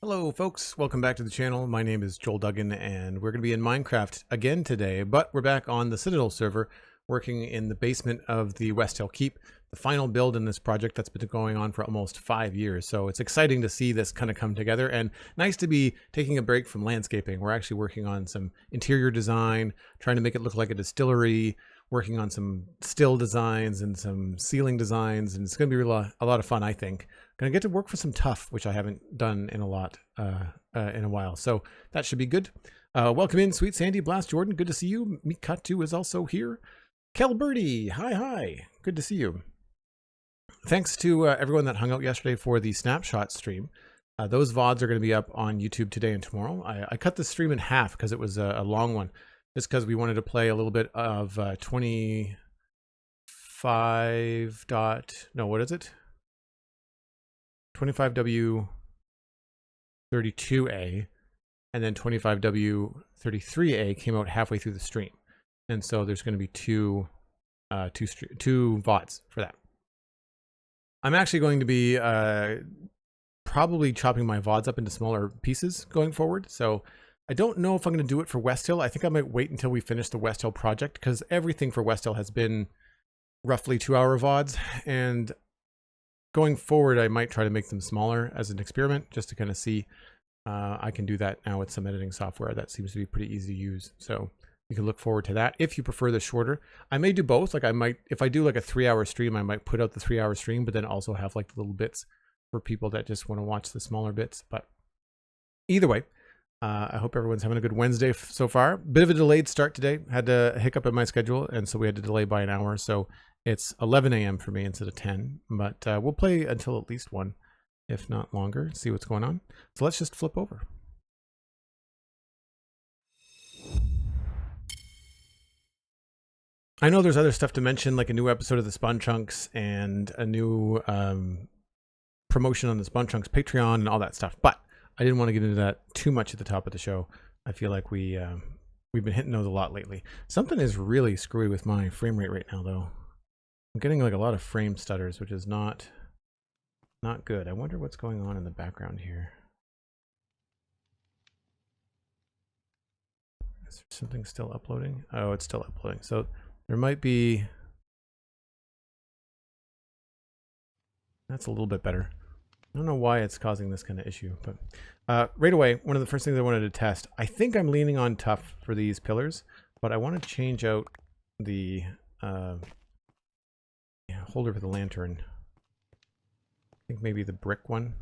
Hello folks, welcome back to the channel. My name is Joel Duggan and we're going to be in Minecraft again today, but we're back on the Citadel server working in the basement of the Westhill Keep, the final build in this project that's been going on for almost 5 years. So it's exciting to see this kind of come together and nice to be taking a break from landscaping. We're actually working on some interior design, trying to make it look like a distillery, working on some still designs and some ceiling designs, and it's going to be a lot of fun, I think. Gonna get to work for some tuff, which I haven't done in a while, so that should be good. Welcome in, SweetSandi, Blast Jordan, good to see you. Mikatu is also here. Kelberty, hi, good to see you. Thanks to everyone that hung out yesterday for the snapshot stream. Those VODs are going to be up on YouTube today and tomorrow. I cut the stream in half because it was a long one, just because we wanted to play a little bit of 25W32A, and then 25W33A came out halfway through the stream, and so there's going to be two VODs for that. I'm actually going to be probably chopping my VODs up into smaller pieces going forward, so I don't know if I'm going to do it for Westhill. I think I might wait until we finish the Westhill project, because everything for Westhill has been roughly 2-hour VODs, and going forward, I might try to make them smaller as an experiment, just to kind of see. I can do that now with some editing software that seems to be pretty easy to use. So you can look forward to that if you prefer the shorter. I may do both. Like I might, if I do like a 3-hour stream, I might put out the 3-hour stream, but then also have like the little bits for people that just want to watch the smaller bits. But either way, I hope everyone's having a good Wednesday so far. Bit of a delayed start today. Had a hiccup in my schedule, and so we had to delay by an hour. So it's 11 a.m. for me instead of 10, but we'll play until at least 1, if not longer, see what's going on. So let's just flip over. I know there's other stuff to mention, like a new episode of the Spawn Chunks and a new promotion on the Spawn Chunks Patreon and all that stuff, but I didn't want to get into that too much at the top of the show. I feel like we've been hitting those a lot lately. Something is really screwy with my frame rate right now, though. I'm getting like a lot of frame stutters, which is not good. I wonder what's going on in the background here. Is there something still uploading? Oh, it's still uploading. So there might be... That's a little bit better. I don't know why it's causing this kind of issue, but right away, one of the first things I wanted to test, I think I'm leaning on tough for these pillars, but I want to change out the holder for the lantern. I think maybe the brick one.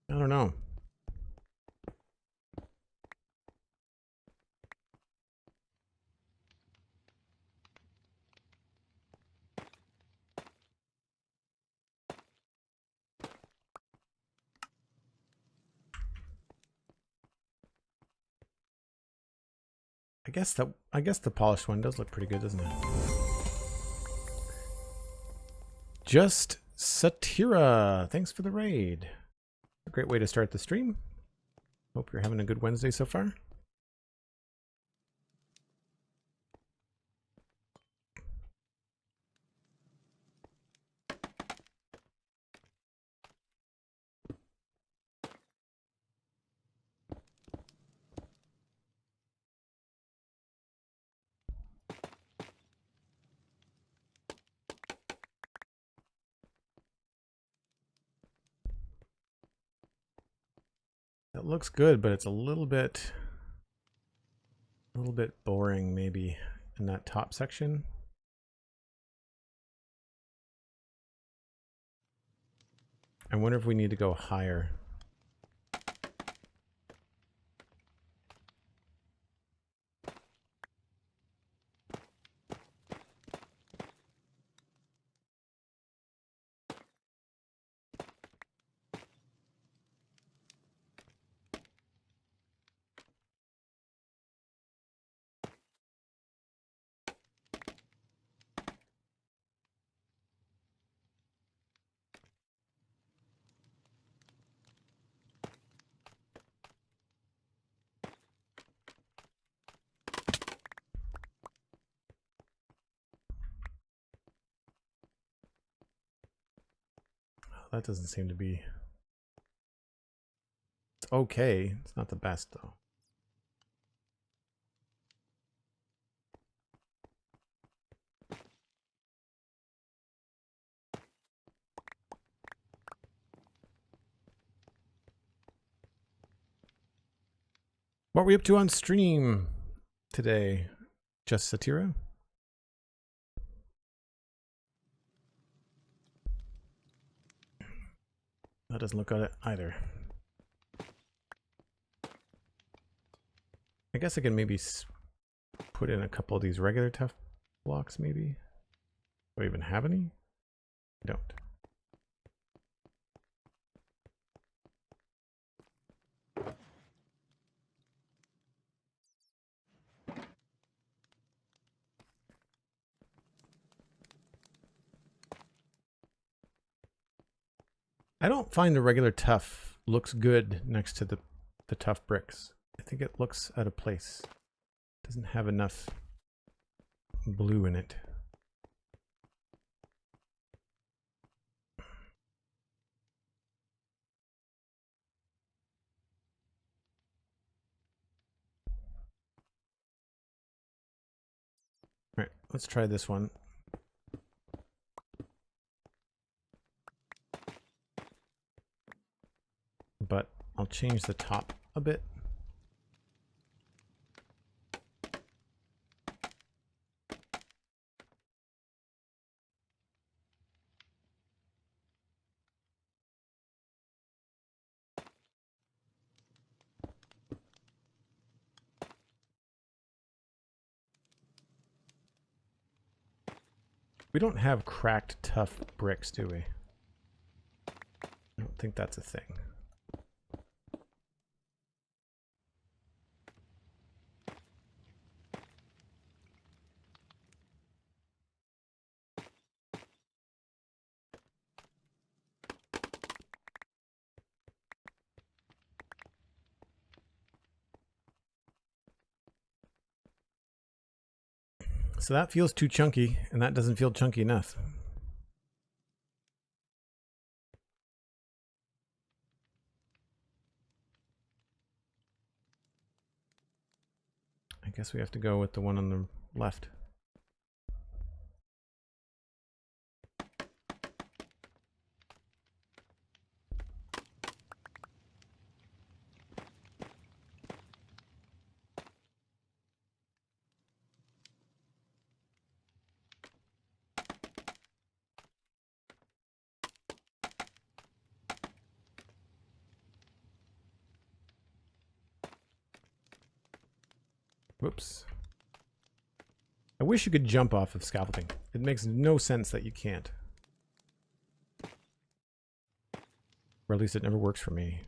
I don't know. I guess the polished one does look pretty good, doesn't it? Just Satira, thanks for the raid. A great way to start the stream. Hope you're having a good Wednesday so far. It looks good, but it's a little bit boring maybe in that top section. I wonder if we need to go higher. that doesn't seem to be... It's okay. It's not the best, though. What are we up to on stream today? Just Satira? That doesn't look at it either. I guess I can maybe put in a couple of these regular tough blocks, maybe. Do I even have any? I don't. I don't find the regular tough looks good next to the tough bricks. I think it looks out of place. Doesn't have enough blue in it. All right, let's try this one. But I'll change the top a bit. We don't have cracked tough bricks, do we? I don't think that's a thing. So that feels too chunky, and that doesn't feel chunky enough. I guess we have to go with the one on the left. Whoops. I wish you could jump off of scaffolding. It makes no sense that you can't. Or at least it never works for me.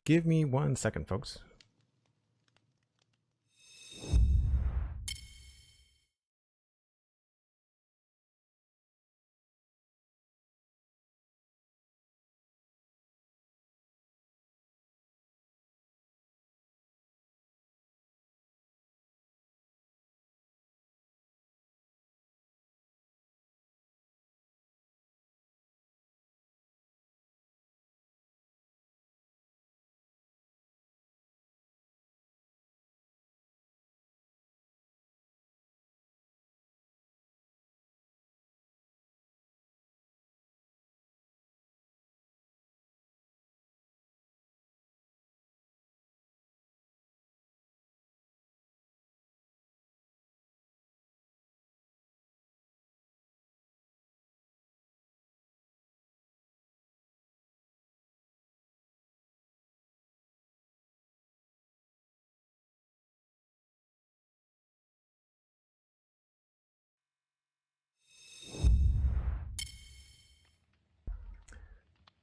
Give me 1 second, folks.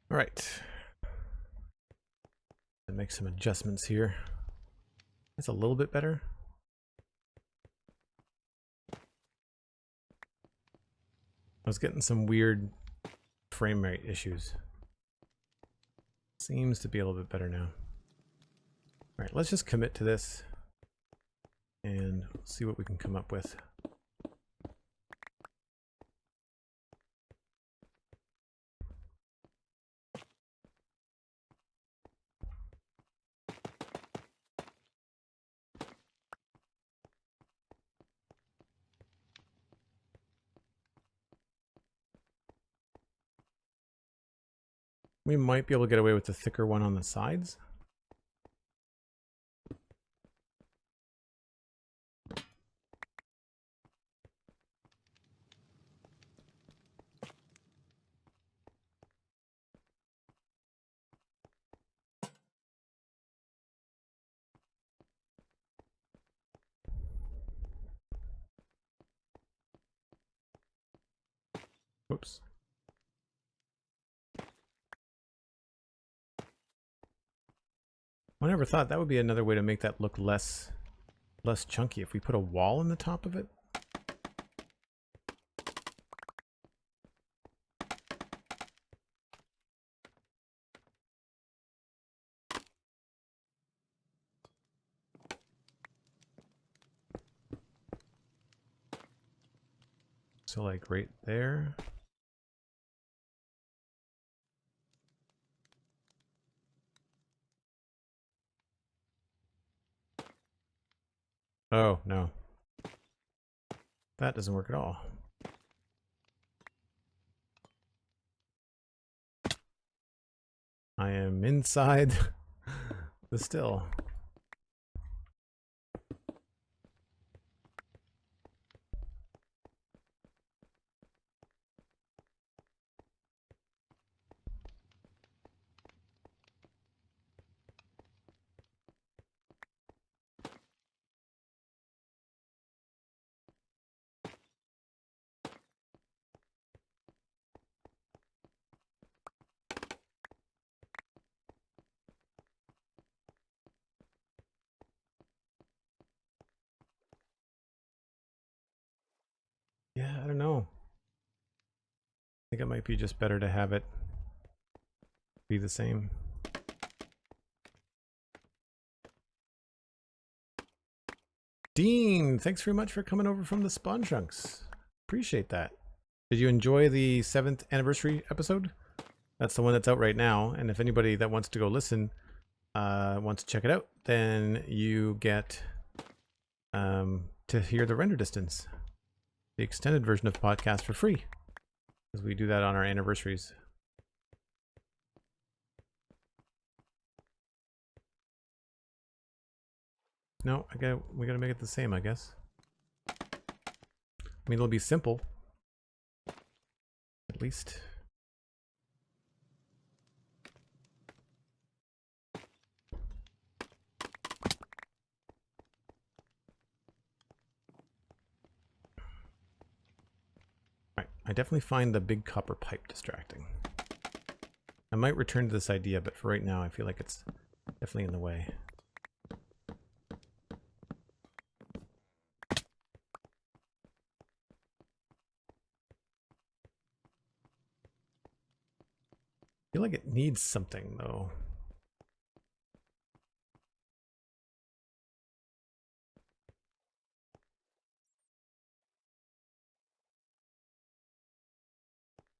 All right. Make some adjustments here. That's a little bit better. I was getting some weird frame rate issues. Seems to be a little bit better now. All right, let's just commit to this and see what we can come up with. We might be able to get away with the thicker one on the sides. Whoops. I never thought that would be another way to make that look less chunky if we put a wall in the top of it. So like right there. Oh, no. That doesn't work at all. I am inside the still. Yeah, I don't know. I think it might be just better to have it be the same. Dean, thanks very much for coming over from the Spawn Chunks. Appreciate that. Did you enjoy the 7th anniversary episode? That's the one that's out right now. And if anybody that wants to go listen wants to check it out, then you get to hear the render distance, the extended version of the podcast for free, because we do that on our anniversaries. No, we gotta make it the same, I guess. I mean, it'll be simple, at least. Right, I definitely find the big copper pipe distracting. I might return to this idea, but for right now, I feel like it's definitely in the way. I feel like it needs something, though.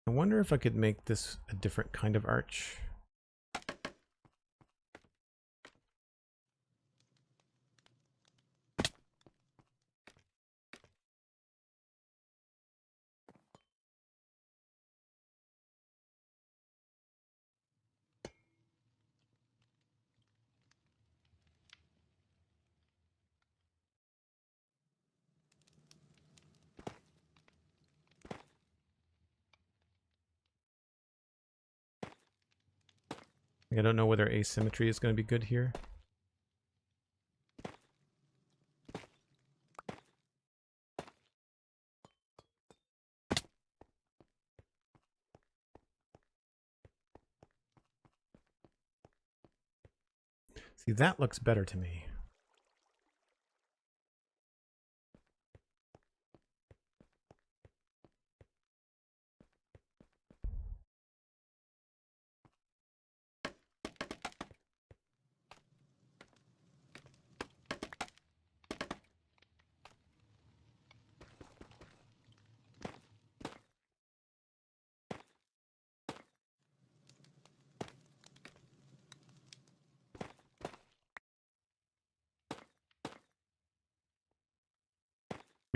I wonder if I could make this a different kind of arch. I don't know whether asymmetry is going to be good here. See, that looks better to me.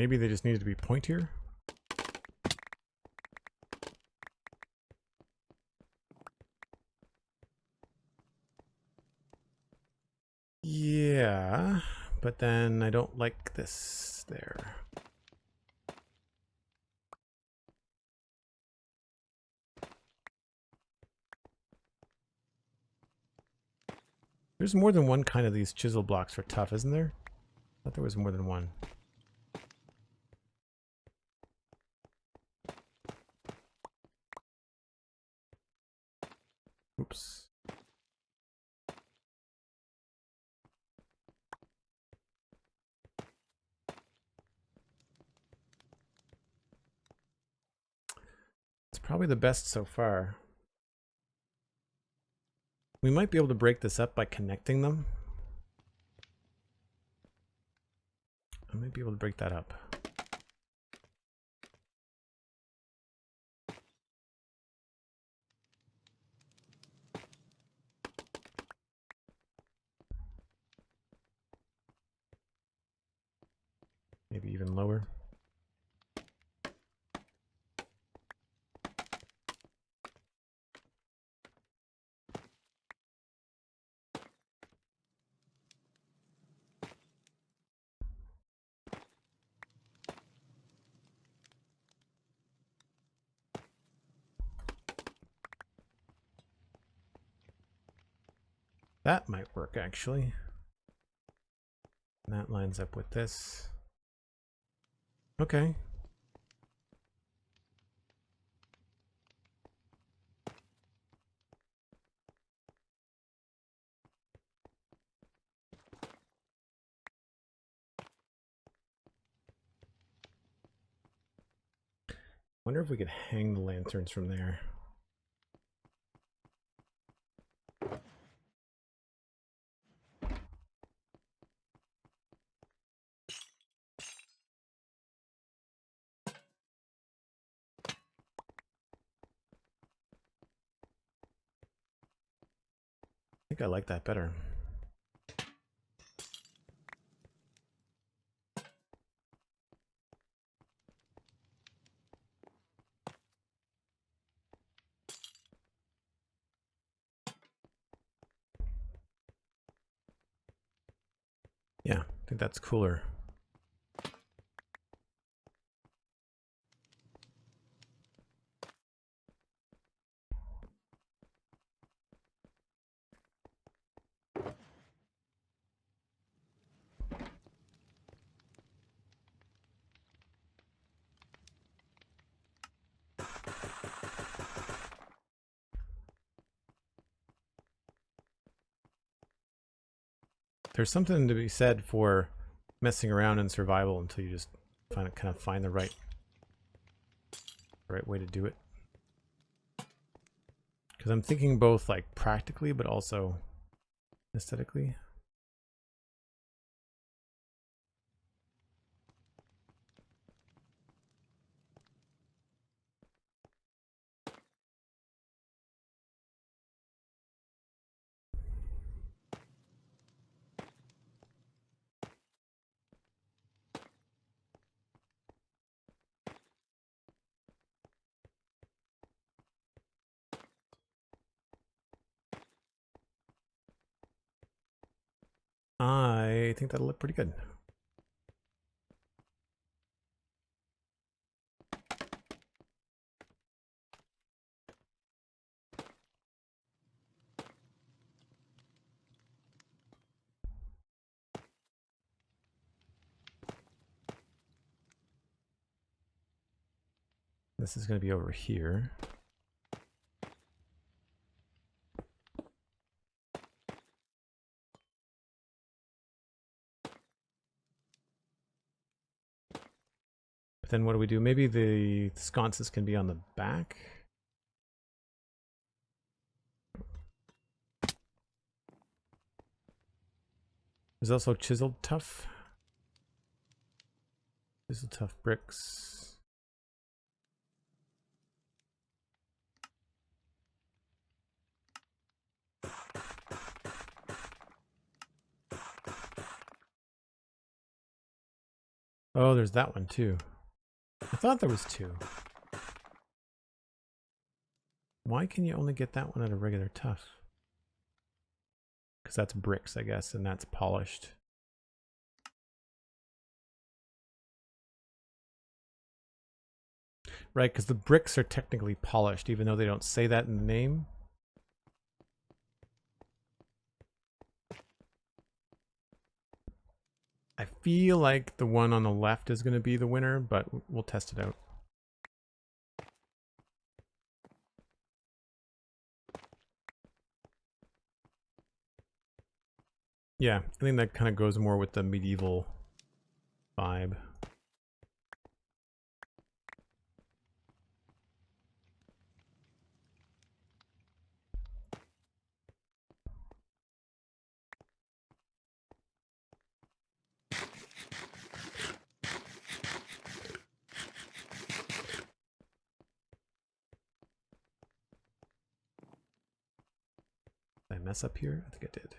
Maybe they just needed to be pointier. Yeah, but then I don't like this there. There's more than one kind of these chisel blocks for tough, isn't there? I thought there was more than one. Oops. It's probably the best so far. We might be able to break this up by connecting them. I might be able to break that up. Maybe even lower. That might work, actually. And that lines up with this. Okay. Wonder if we could hang the lanterns from there. I think I like that better. Yeah, I think that's cooler. There's something to be said for messing around in survival until you just kind of find the right way to do it. Because I'm thinking both like practically, but also aesthetically. I think that'll look pretty good. This is going to be over here. But then what do we do? Maybe the sconces can be on the back. There's also chiseled tough. Chiseled tough bricks. Oh, there's that one too. I thought there was two. Why can you only get that one at a regular tough? Because that's bricks, I guess, and that's polished. Right, because the bricks are technically polished, even though they don't say that in the name. I feel like the one on the left is going to be the winner, but we'll test it out. Yeah, I think that kind of goes more with the medieval vibe. Did I mess up here? I think I did.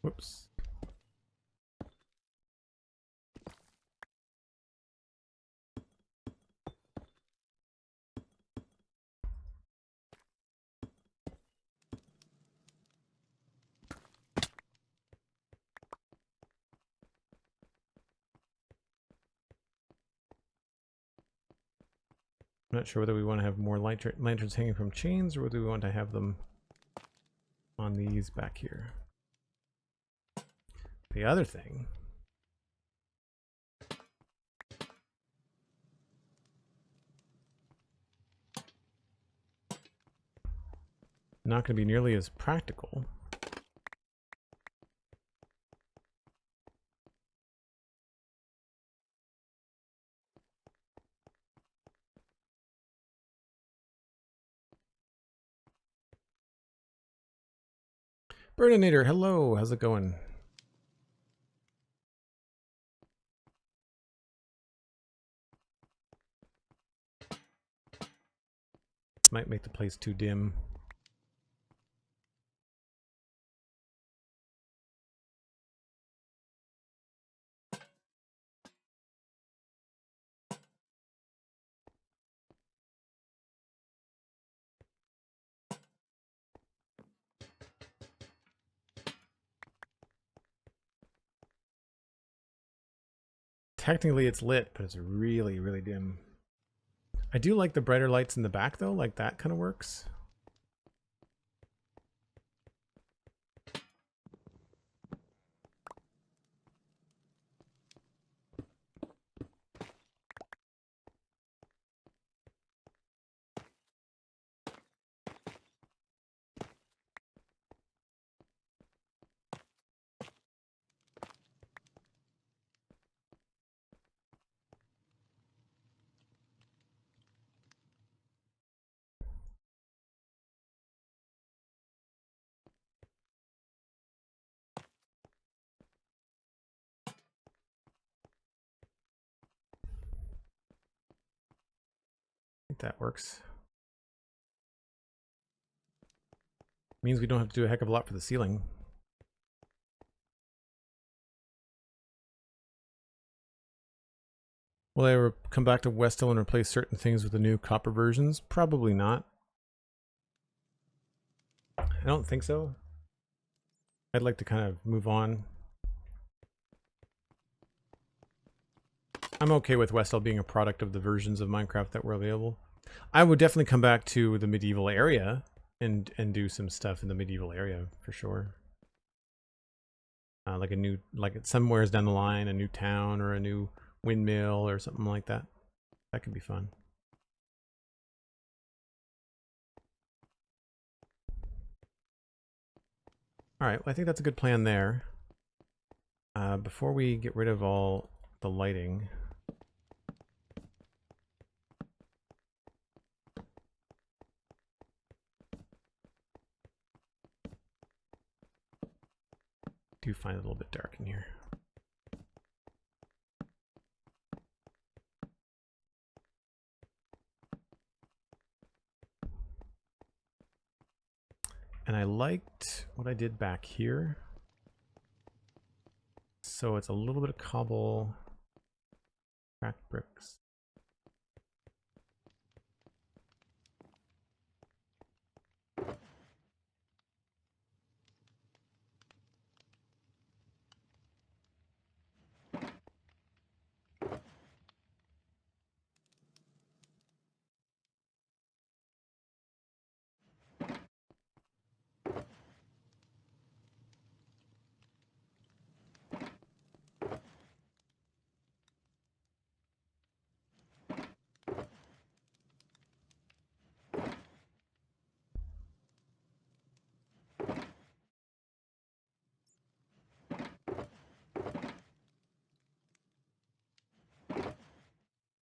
Whoops. I'm not sure whether we want to have more lanterns hanging from chains or whether we want to have them on these back here. The other thing not going to be nearly as practical. Burninator, hello, how's it going? This might make the place too dim. Technically it's lit, but it's really, really dim. I do like the brighter lights in the back though, like that kind of works. I think that works. Means we don't have to do a heck of a lot for the ceiling. Will I ever come back to Westhill and replace certain things with the new copper versions? Probably not. I don't think so. I'd like to kind of move on. I'm okay with Westhill being a product of the versions of Minecraft that were available. I would definitely come back to the medieval area and do some stuff in the medieval area for sure. Like a new, like somewhere's down the line, a new town or a new windmill or something like that. That could be fun. All right, well, I think that's a good plan there. Before we get rid of all the lighting, do find it a little bit dark in here. And I liked what I did back here. So it's a little bit of cobble, cracked bricks.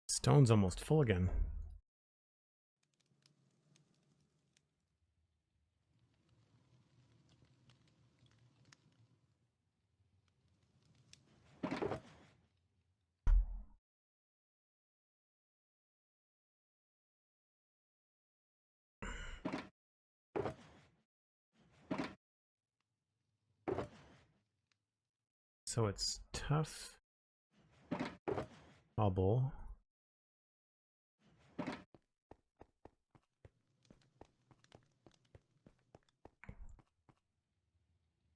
Stone's almost full again. So it's tough cobble.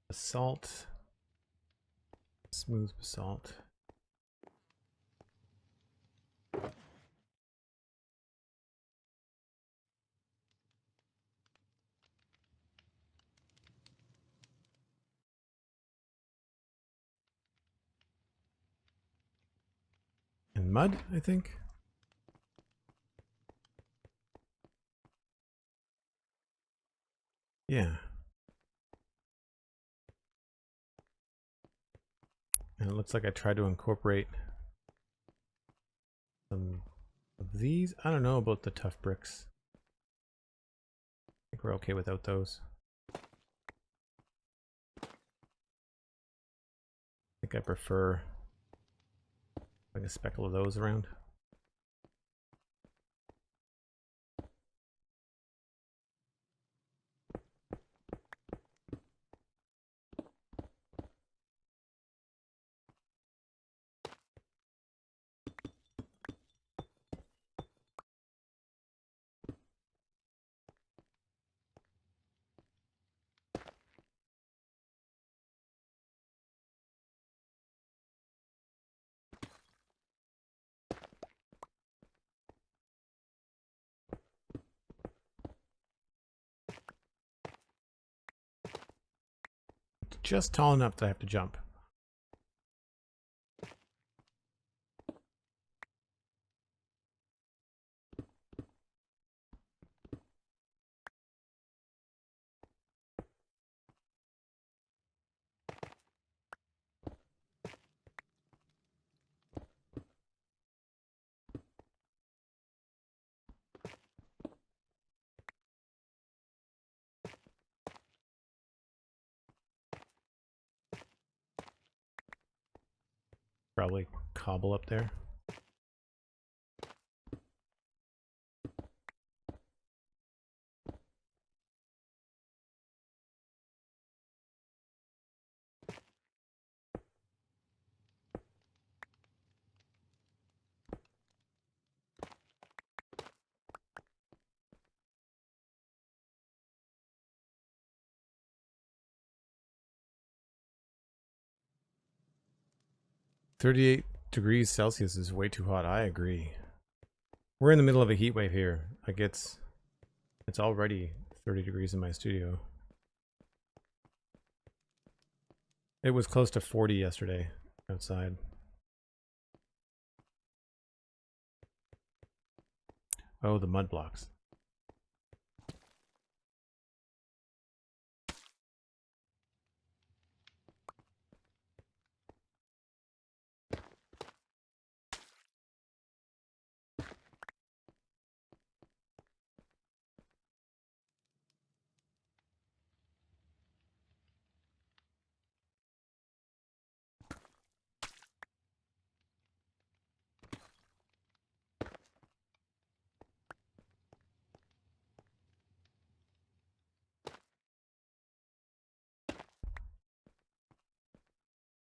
Basalt. Smooth basalt. And mud, I think. Yeah. And it looks like I tried to incorporate some of these. I don't know about the tough bricks. I think we're okay without those. I think I prefer like a speckle of those around. Just tall enough that I have to jump. Probably cobble up there. "38 degrees Celsius is way too hot." I agree. We're in the middle of a heat wave here. Like it's already 30 degrees in my studio. It was close to 40 yesterday outside. Oh, the mud blocks.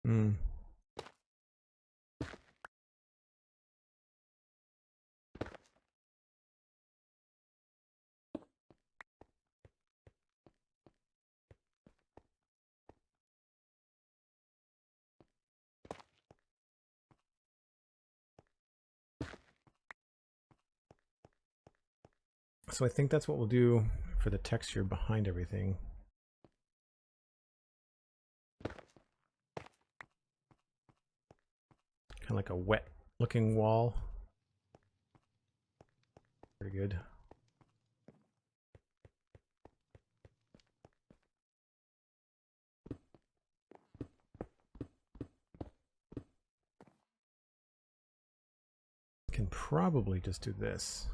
Hmm. So I think that's what we'll do for the texture behind everything. Kind of like a wet looking wall. Pretty good. Can probably just do this.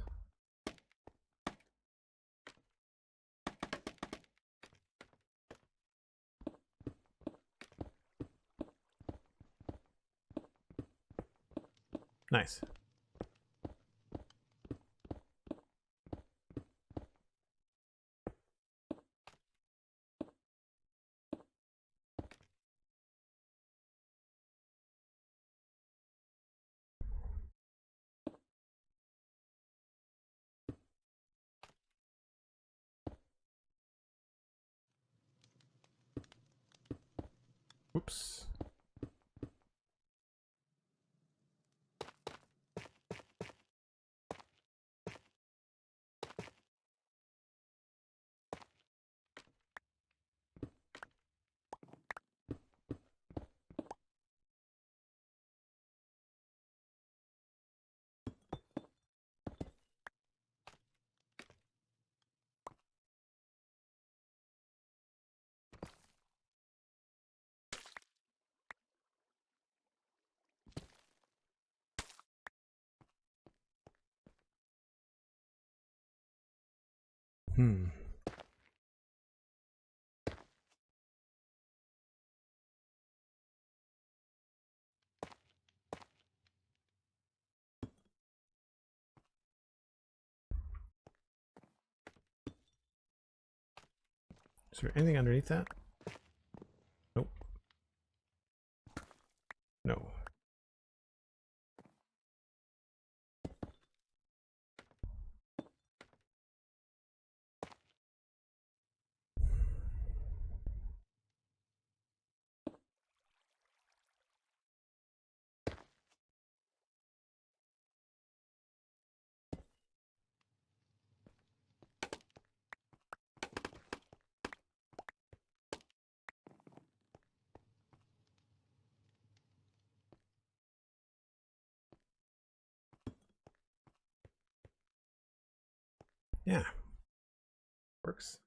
Nice. Oops. Hmm. Is there anything underneath that? Nope. No. Yeah. Works.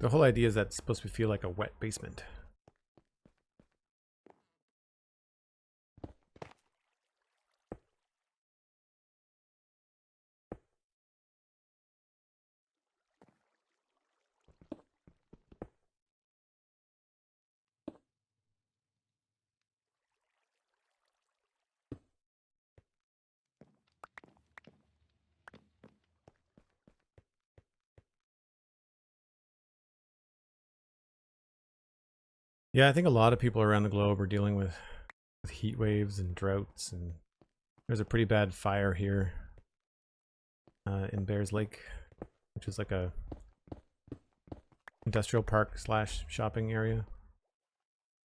The whole idea is that it's supposed to feel like a wet basement. Yeah, I think a lot of people around the globe are dealing with heat waves and droughts, and there's a pretty bad fire here in Bears Lake, which is like a industrial park slash shopping area.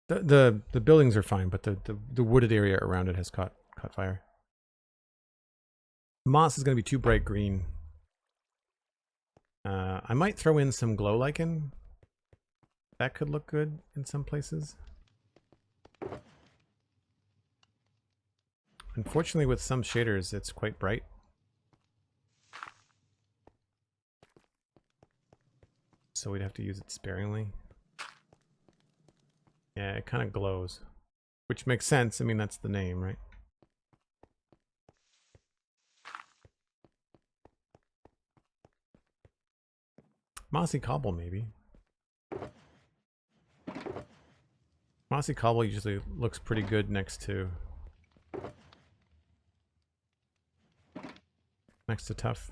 The buildings are fine, but the wooded area around it has caught fire. Moss is going to be too bright green. I might throw in some glow lichen. That could look good in some places. Unfortunately, with some shaders, it's quite bright. So we'd have to use it sparingly. Yeah, it kind of glows. Which makes sense. I mean, that's the name, right? Mossy cobble, maybe. Mossy cobble usually looks pretty good next to tough.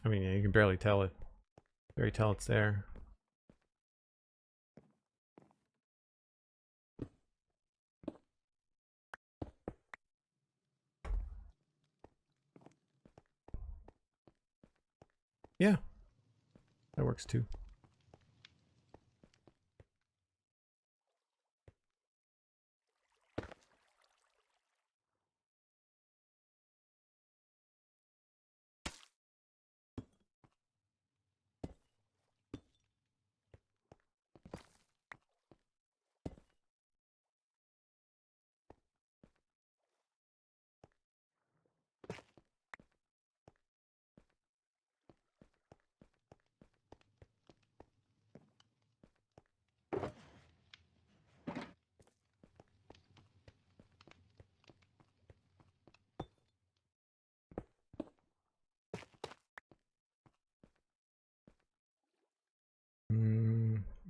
I mean, yeah, you can barely tell it. Barely tell it's there. Yeah, that works too.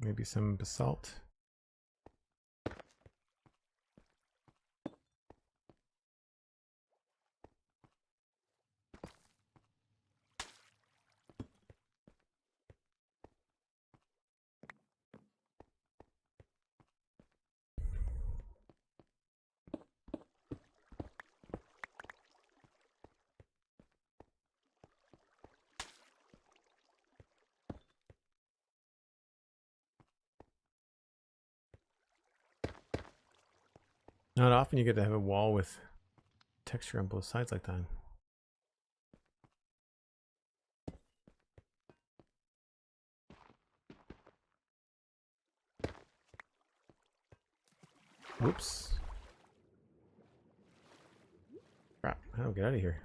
Maybe some basalt. Not often you get to have a wall with texture on both sides like that. Whoops. Crap, how do I get out of here?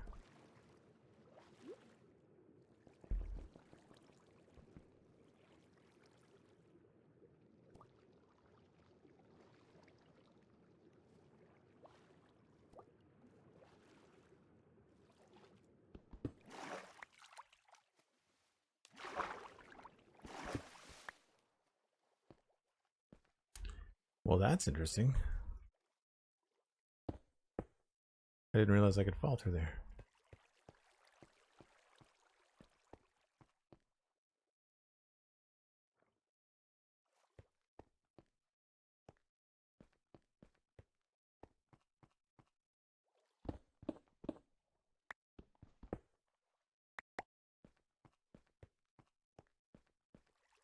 Well, that's interesting. I didn't realize I could fall through there.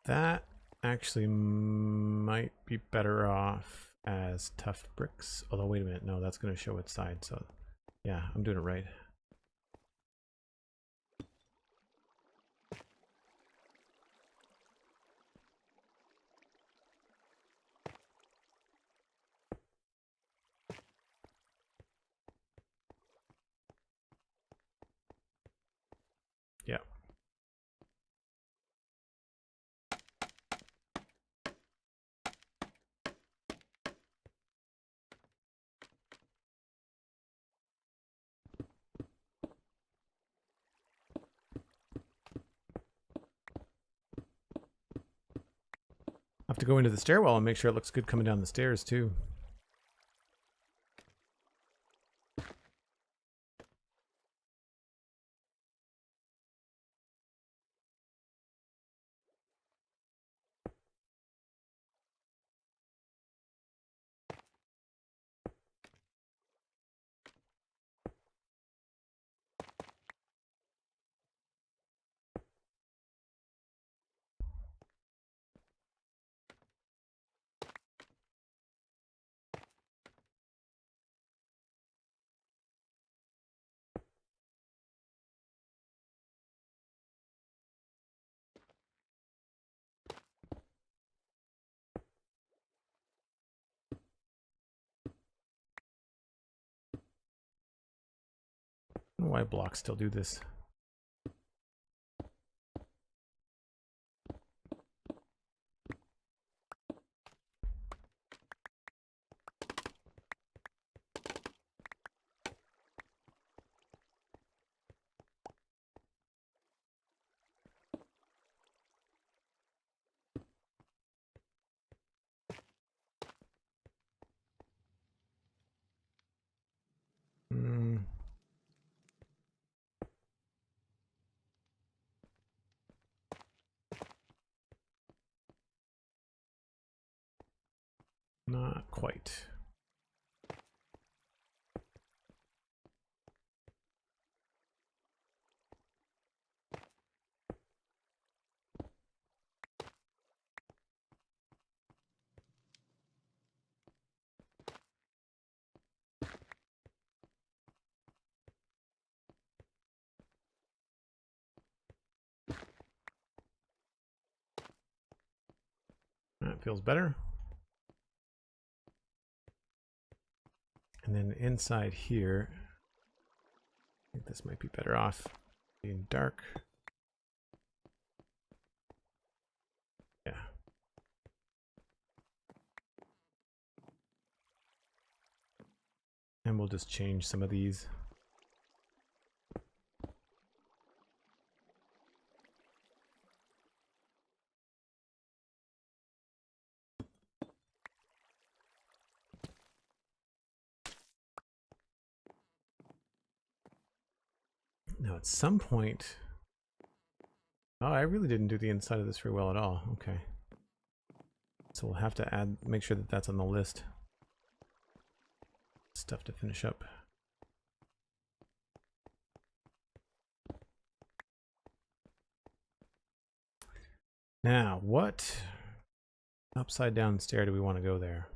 That actually might be better off as tough bricks. Although, wait a minute. No, that's going to show its side. So, yeah, I'm doing it right. Yeah. I have to go into the stairwell and make sure it looks good coming down the stairs too. I don't know why blocks still do this. Not quite. That feels better. And then inside here, I think this might be better off being dark. Yeah. And we'll just change some of these. Now at some point, oh, I really didn't do the inside of this very well at all. Okay. So we'll have to make sure that that's on the list. Stuff to finish up. Now, what upside down stair do we want to go there?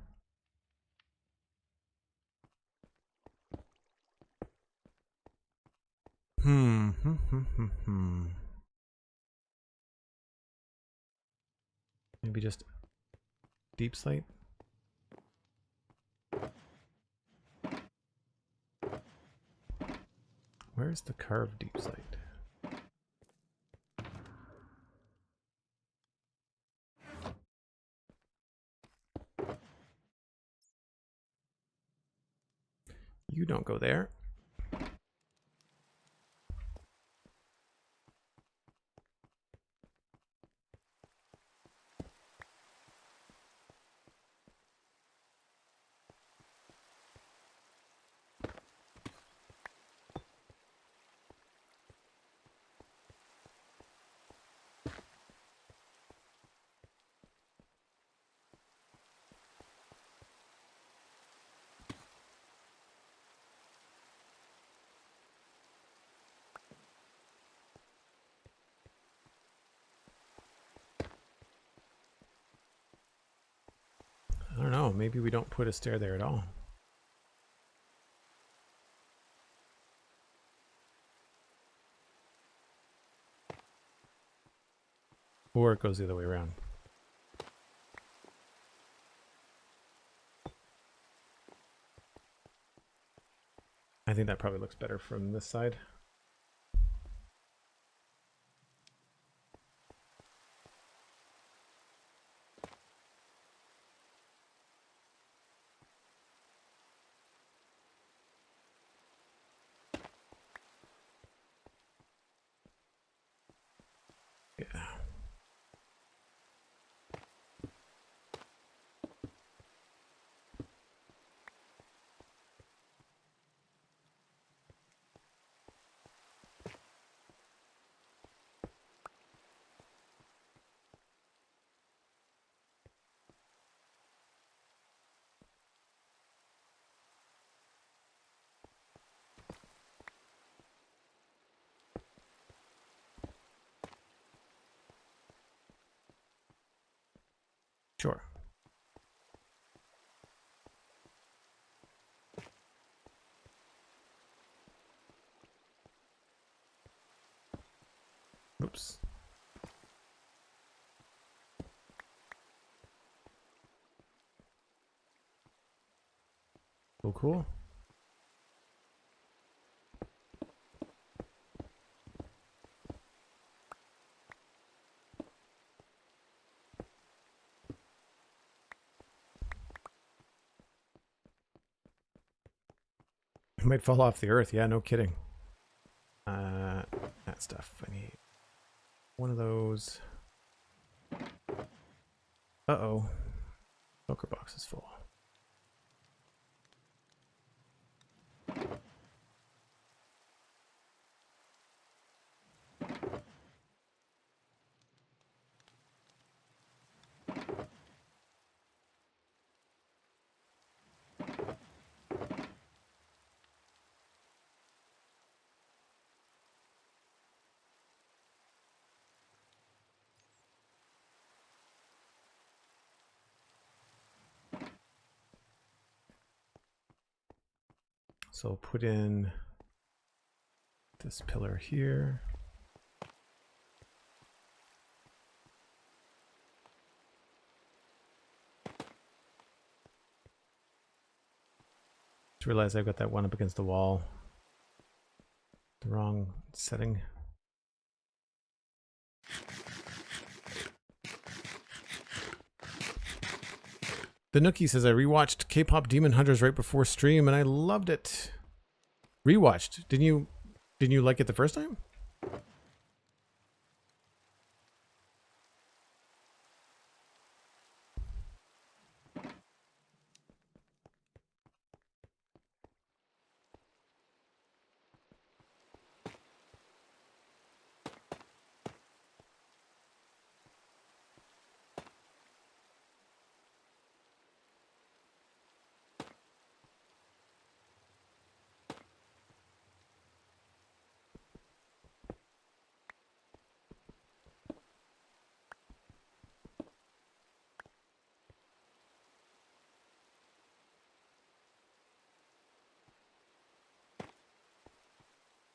Maybe just deep slate? Where's the carved deep slate? You don't go there. I don't know, maybe we don't put a stair there at all. Or it goes the other way around. I think that probably looks better from this side. Yeah. Sure. Oops. Cool, cool. It might fall off the earth. Yeah, no kidding. That stuff. I need one of those. Uh-oh. Poker box is full. So put in this pillar here. Just realized I've got that one up against the wall. The wrong setting. The Nookie says, I rewatched K-pop Demon Hunters right before stream and I loved it. Rewatched. Didn't you like it the first time?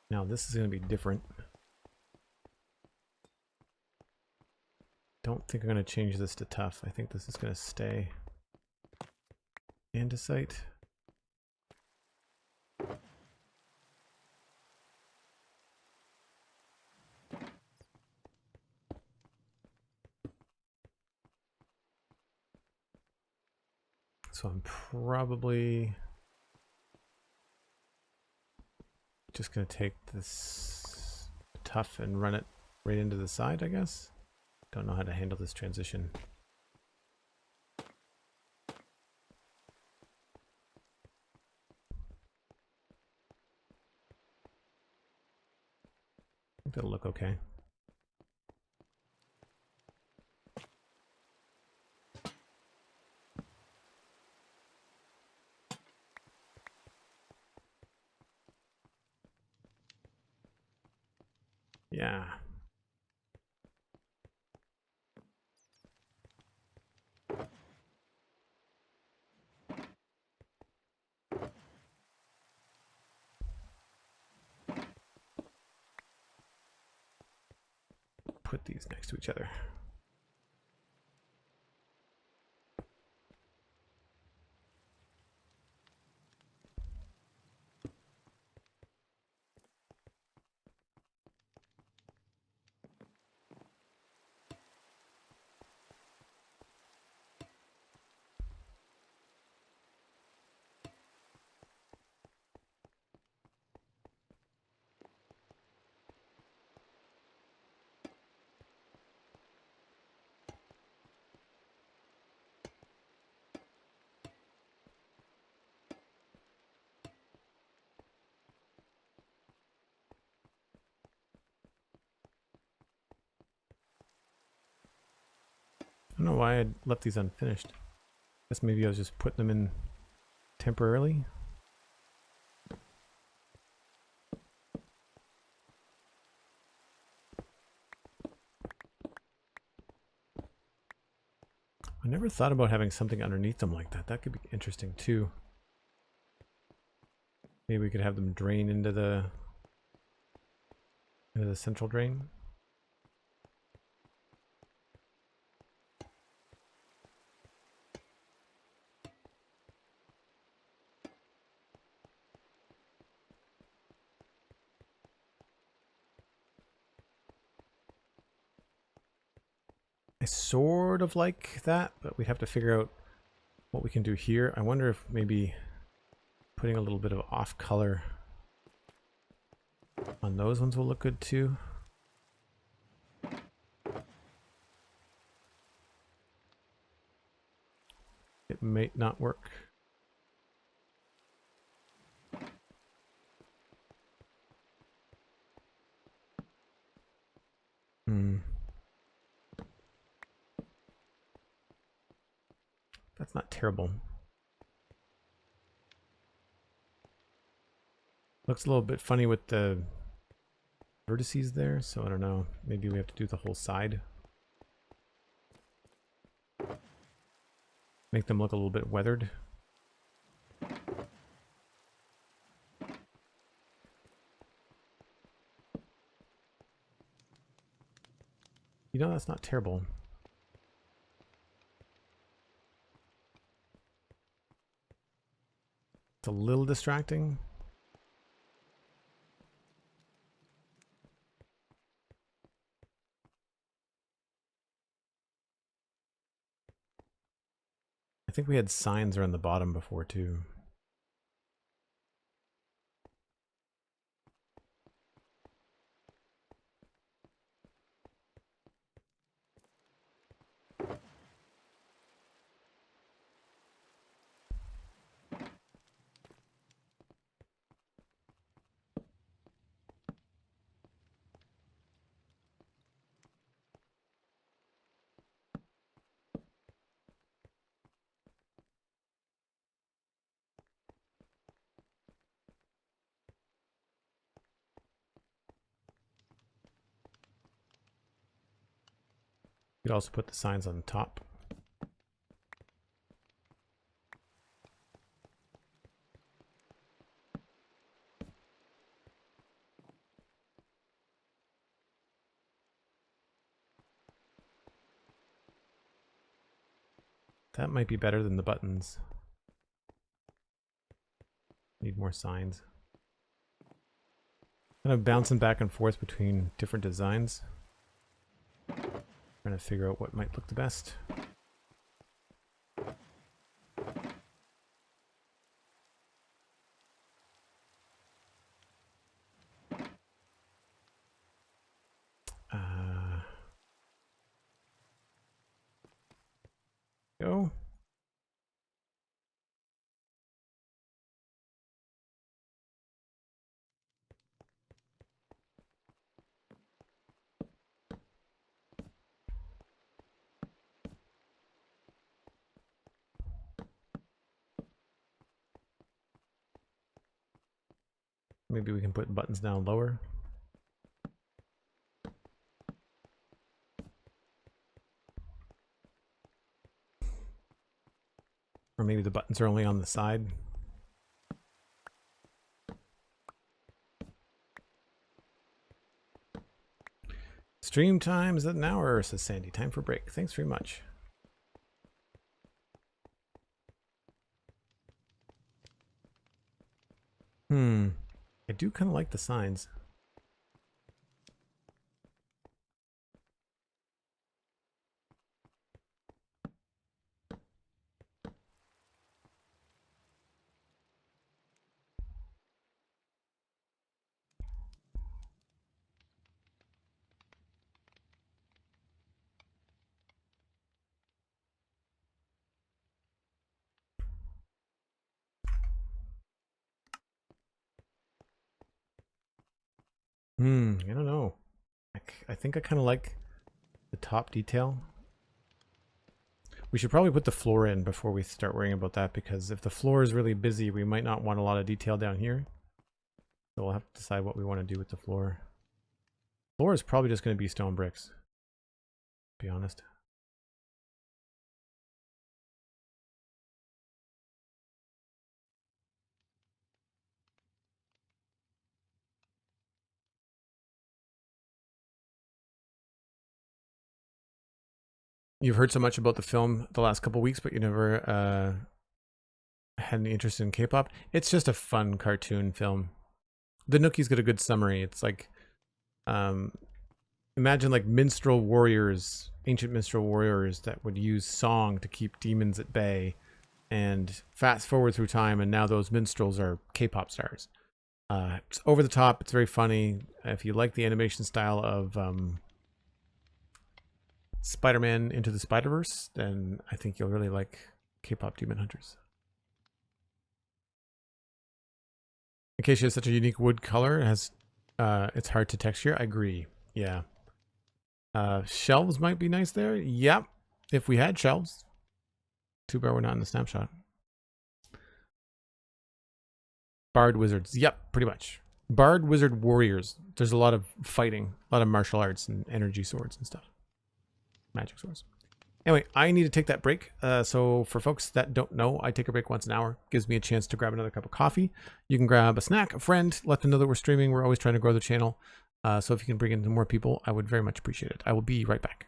Now this is going to be different. Don't think I'm going to change this to tough. I think this is going to stay andesite. So I'm probably just going to take this tough and run it right into the side, I guess. Don't know how to handle this transition. I think that'll look okay. Yeah. Put these next to each other. I don't know why I left these unfinished. Guess maybe I was just putting them in temporarily. I never thought about having something underneath them like that. That could be interesting too. Maybe we could have them drain into the central drain. I sort of like that, but we'd have to figure out what we can do here. I wonder if maybe putting a little bit of off color on those ones will look good too. It may not work. That's not terrible. Looks a little bit funny with the vertices there, so I don't know. Maybe we have to do the whole side. Make them look a little bit weathered. that's not terrible. It's a little distracting. I think we had signs around the bottom before too. You could also put the signs on the top. That might be better than the buttons. Need more signs. Kind of bouncing back and forth between different designs. Trying to figure out what might look the best. Go. Maybe we can put buttons down lower. Or maybe the buttons are only on the side. Stream time is at an hour, says Sandy. Time for break. Thanks very much. I do kind of like the signs. I don't know. I think I kind of like the top detail. We should probably put the floor in before we start worrying about that, because if the floor is really busy, we might not want a lot of detail down here. So we'll have to decide what we want to do with the floor. Floor is probably just going to be stone bricks, to be honest. You've heard so much about the film the last couple weeks, but you never had any interest in K-pop. It's just a fun cartoon film. The Nookie's got a good summary. It's like, imagine like minstrel warriors, ancient minstrel warriors that would use song to keep demons at bay. And fast forward through time, and now those minstrels are K-pop stars. It's over the top. It's very funny. If you like the animation style of Spider-Man Into the Spider-Verse, then I think you'll really like K-pop Demon Hunters. Acacia has such a unique wood color. It has, it's hard to texture. I agree. Yeah. Shelves might be nice there. Yep. If we had shelves. Too bad we're not in the snapshot. Bard wizards. Yep, pretty much. Bard wizard warriors. There's a lot of fighting, a lot of martial arts and energy swords and stuff. Magic swords. Anyway, I need to take that break. So for folks that don't know, I take a break once an hour. Gives me a chance to grab another cup of coffee. You can grab a snack, a friend, let them know that we're streaming. We're always trying to grow the channel. So if you can bring in more people, I would very much appreciate it. I will be right back.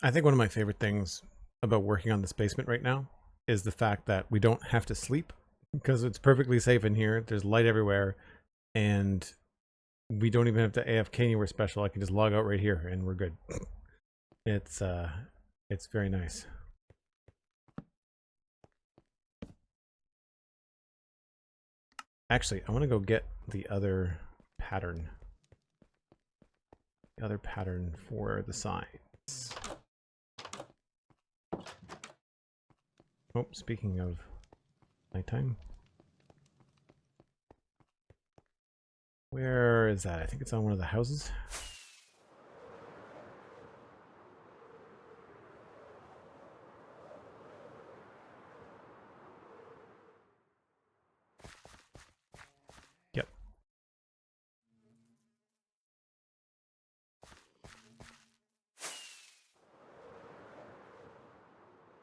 I think one of my favorite things about working on this basement right now is the fact that we don't have to sleep because it's perfectly safe in here. There's light everywhere, and we don't even have to AFK anywhere special. I can just log out right here and we're good. It's very nice. Actually, I want to go get the other pattern. The other pattern for the signs. Oh, speaking of nighttime. Where is that? I think it's on one of the houses. Yep.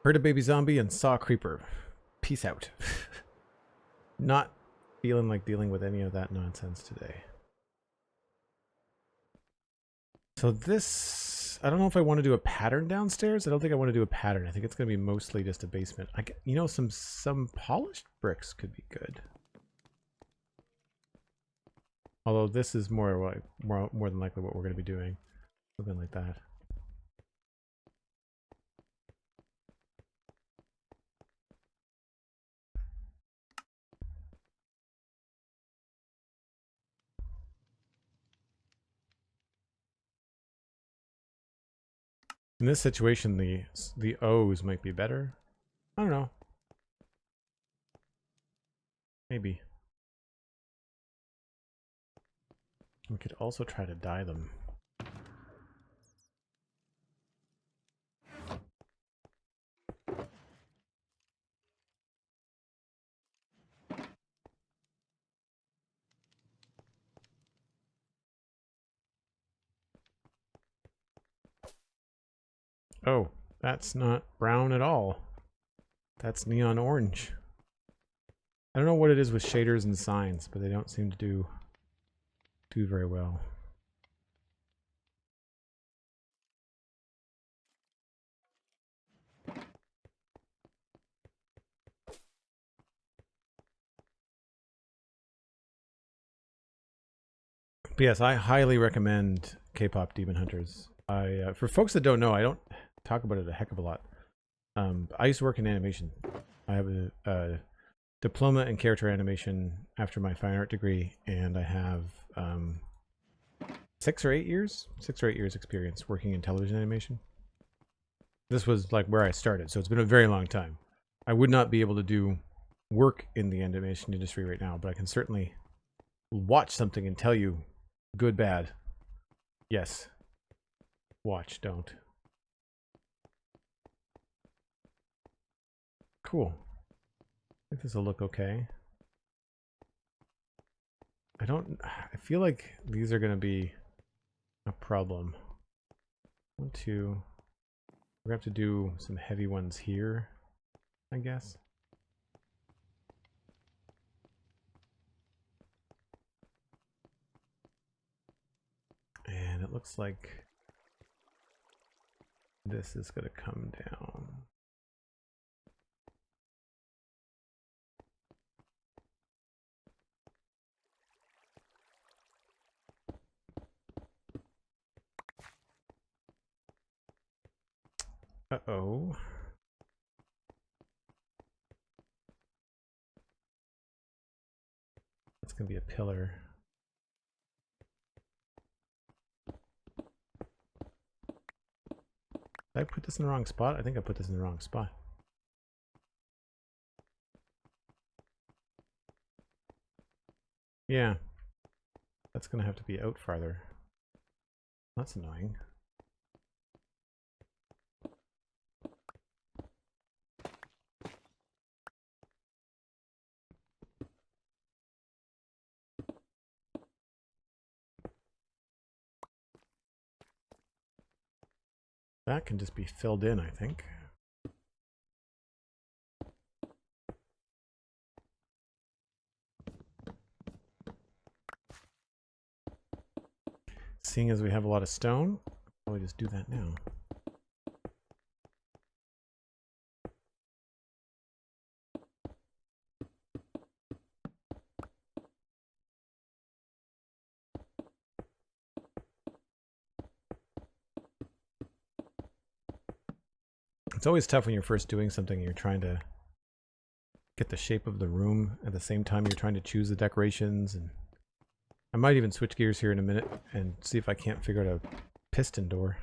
Heard a baby zombie and saw a creeper. Peace out. Not feeling like dealing with any of that nonsense today. So this, I don't know if I want to do a pattern downstairs. I don't think I want to do a pattern. I think it's going to be mostly just a basement. You know, some polished bricks could be good. Although this is more than likely what we're going to be doing. Something like that. In this situation, the O's might be better. I don't know. Maybe. We could also try to dye them. Oh, that's not brown at all. That's neon orange. I don't know what it is with shaders and signs, but they don't seem to do very well. But yes, I highly recommend K-pop Demon Hunters. For folks that don't know, I don't talk about it a heck of a lot. I used to work in animation. I have a diploma in character animation after my fine art degree, and I have 6 or 8 years experience working in television animation. This was like where I started, so it's been a very long time. I would not be able to do work in the animation industry right now, but I can certainly watch something and tell you good, bad. Yes. Watch, don't. Cool. I think this will look okay. I feel like these are going to be a problem. 1, 2. We're going to have to do some heavy ones here, I guess. And it looks like this is going to come down. Uh-oh. That's going to be a pillar. Did I put this in the wrong spot? I think I put this in the wrong spot. Yeah. That's going to have to be out farther. That's annoying. That can just be filled in, I think. Seeing as we have a lot of stone, I'll probably just do that now. It's always tough when you're first doing something and you're trying to get the shape of the room at the same time you're trying to choose the decorations. And I might even switch gears here in a minute and see if I can't figure out a piston door.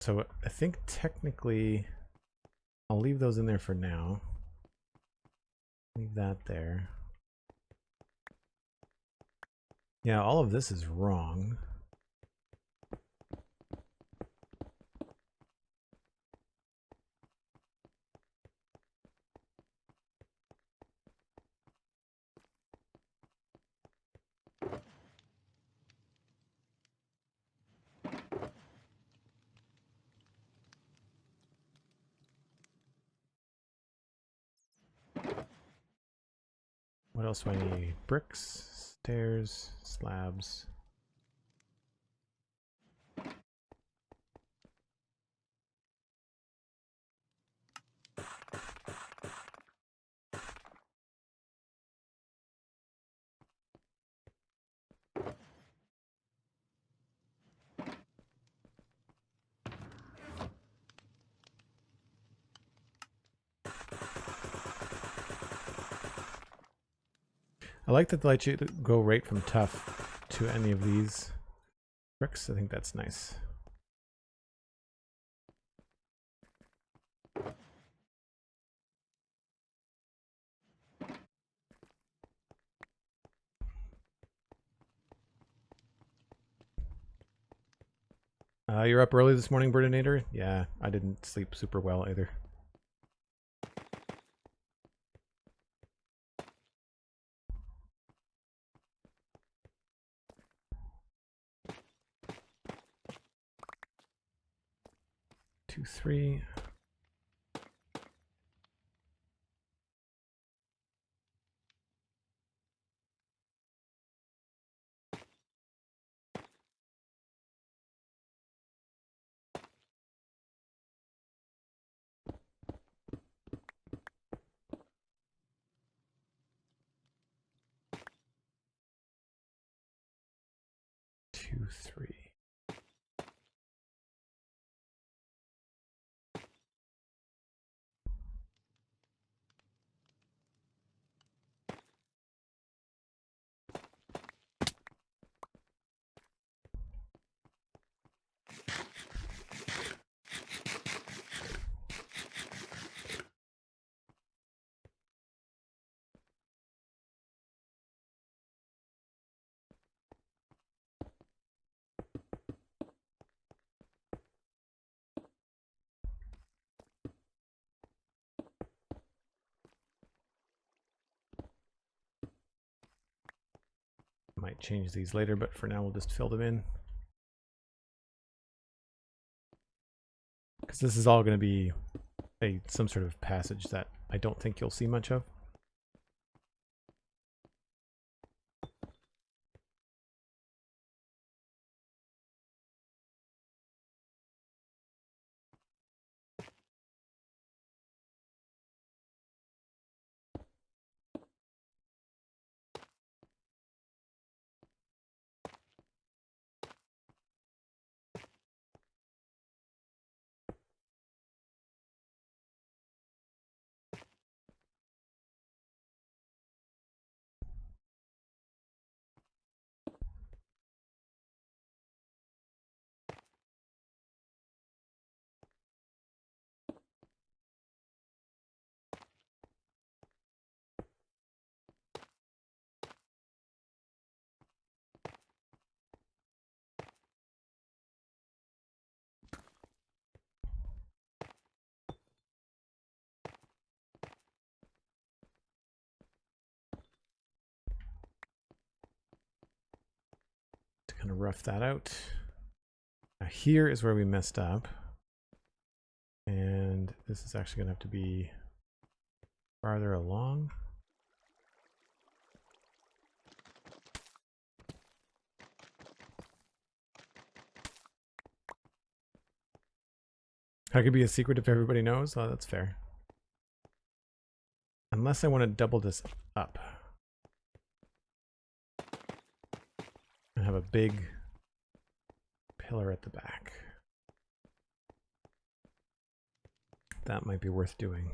So I think technically I'll leave those in there for now. Leave that there. Yeah, all of this is wrong. What else do I need? Bricks, stairs, slabs. I like that they let you go right from tough to any of these bricks. I think that's nice. You're up early this morning, Burninator? Yeah, I didn't sleep super well either. Two, three. Two, three. Might change these later, but for now we'll just fill them in. Because this is all going to be some sort of passage that I don't think you'll see much of. gonna rough that out. Now here is where we messed up. And this is actually gonna have to be farther along. That could be a secret if everybody knows. Oh, that's fair. Unless I want to double this up. And have a big pillar at the back. That might be worth doing.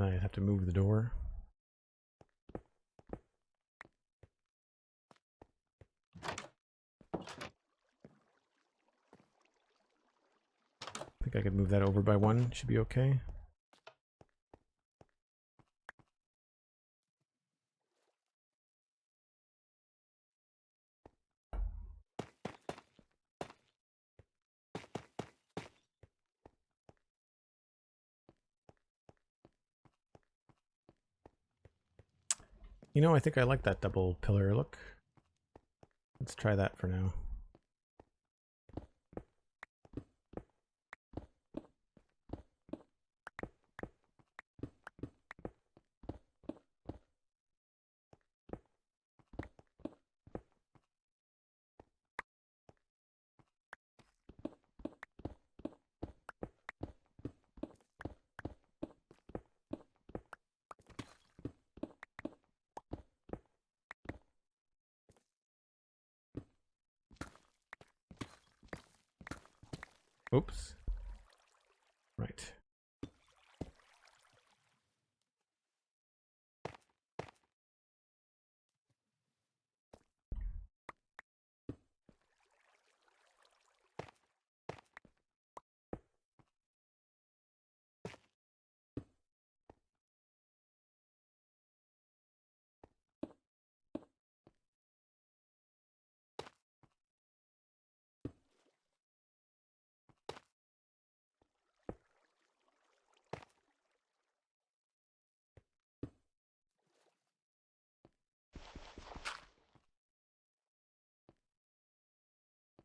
I'd have to move the door. I think I could move that over by one. Should be okay. You know, I think I like that double pillar look. Let's try that for now. Oops. Right.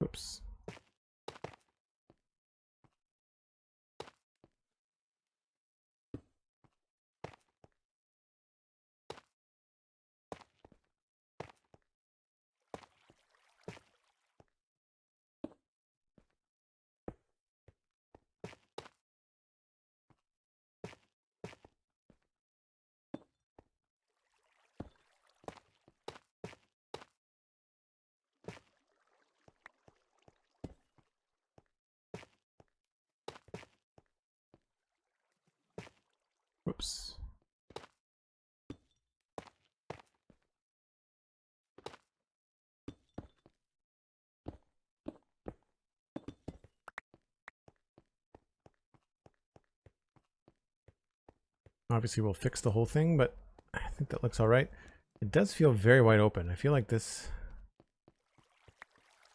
Oops. Whoops. Obviously we'll fix the whole thing, but I think that looks all right. It does feel very wide open. I feel like this,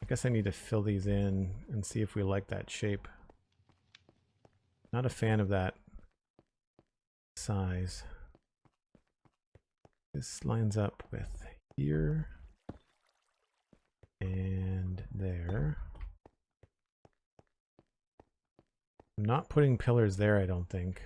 I guess I need to fill these in and see if we like that shape. Not a fan of that size. This lines up with here and there. I'm not putting pillars there, I don't think.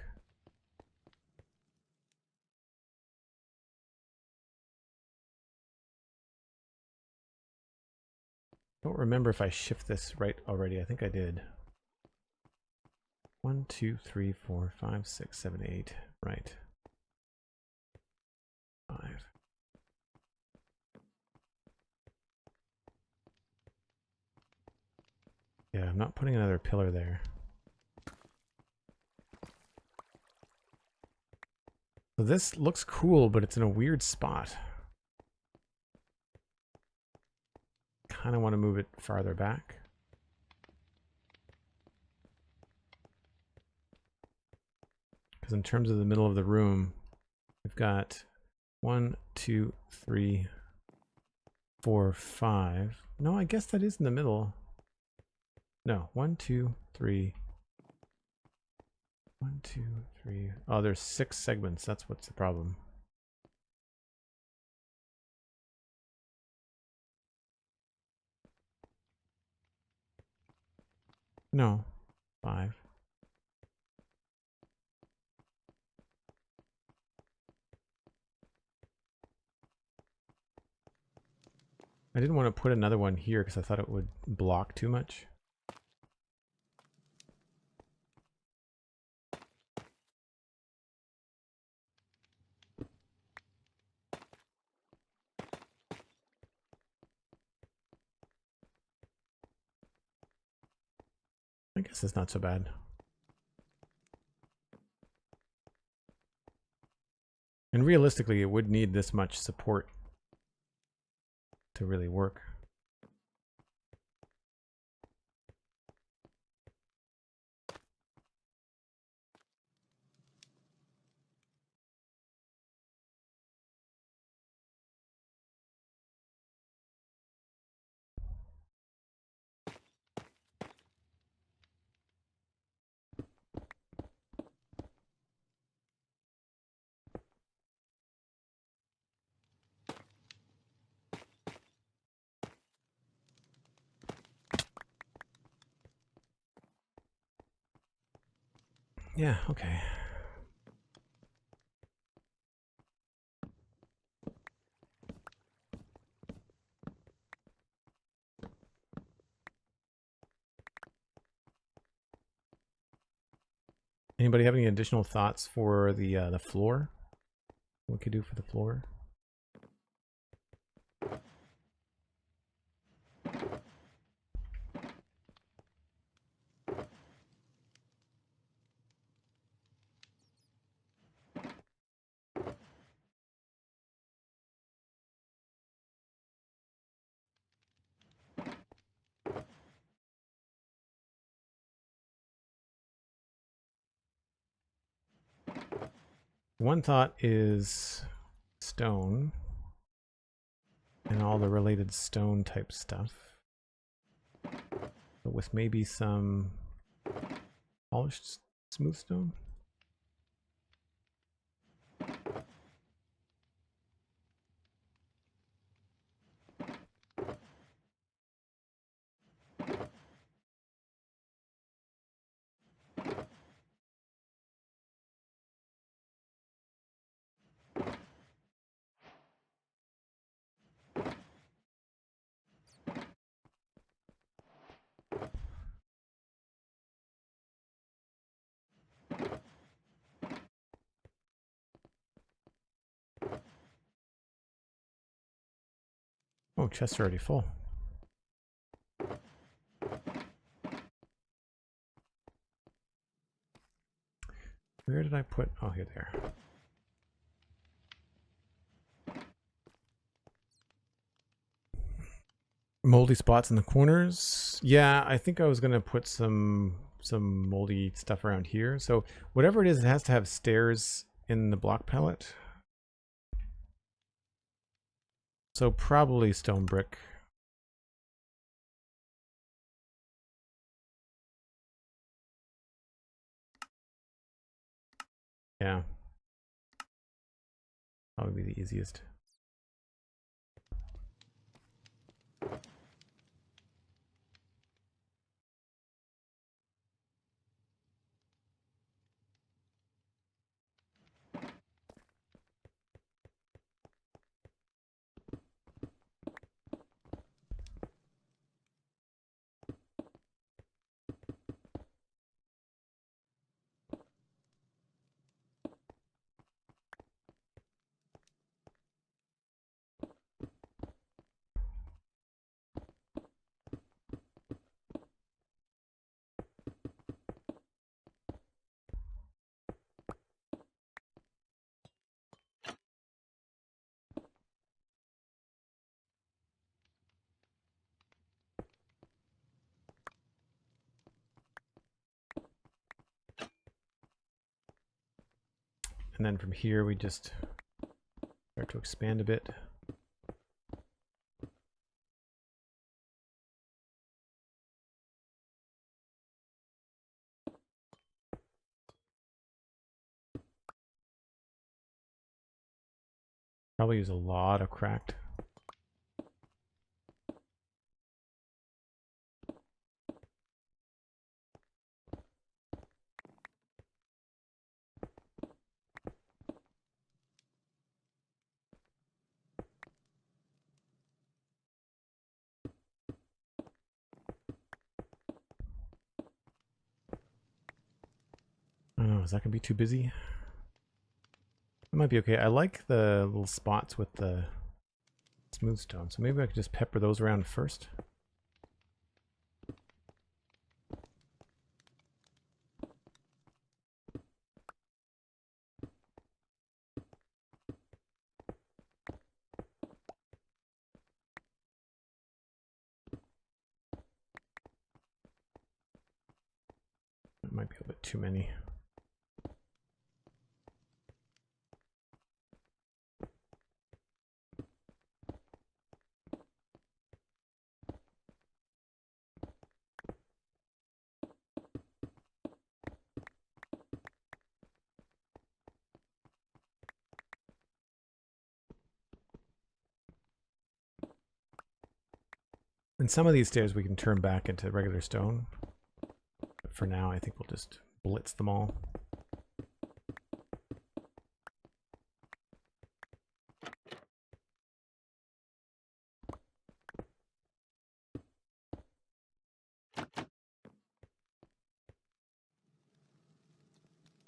I don't remember if I shift this right already. I think I did. 1, 2, 3, 4, 5, 6, 7, 8. Right. 5. Yeah, I'm not putting another pillar there. So this looks cool, but it's in a weird spot. Kind of want to move it farther back. Because in terms of the middle of the room, we've got 1, 2, 3, 4, 5. No, I guess that is in the middle. No, 1, 2, 3. 1, 2, 3. Oh, there's 6 segments. That's what's the problem. No, 5. I didn't want to put another one here because I thought it would block too much. I guess it's not so bad. And realistically, it would need this much support to really work. Yeah, okay. Anybody have any additional thoughts for the floor? What we could do for the floor? One thought is stone and all the related stone type stuff, but with maybe some polished smooth stone. Oh, chests are already full. Where did I put? Oh, here they are. Moldy spots in the corners. Yeah, I think I was gonna put some moldy stuff around here. So whatever it is, it has to have stairs in the block palette. So probably stone brick. Yeah. Probably be the easiest. And then from here we just start to expand a bit. Probably use a lot of cracked. Oh, is that gonna be too busy? It might be okay. I like the little spots with the smooth stone, so maybe I could just pepper those around first. That might be a bit too many. And some of these stairs we can turn back into regular stone. But for now, I think we'll just blitz them all.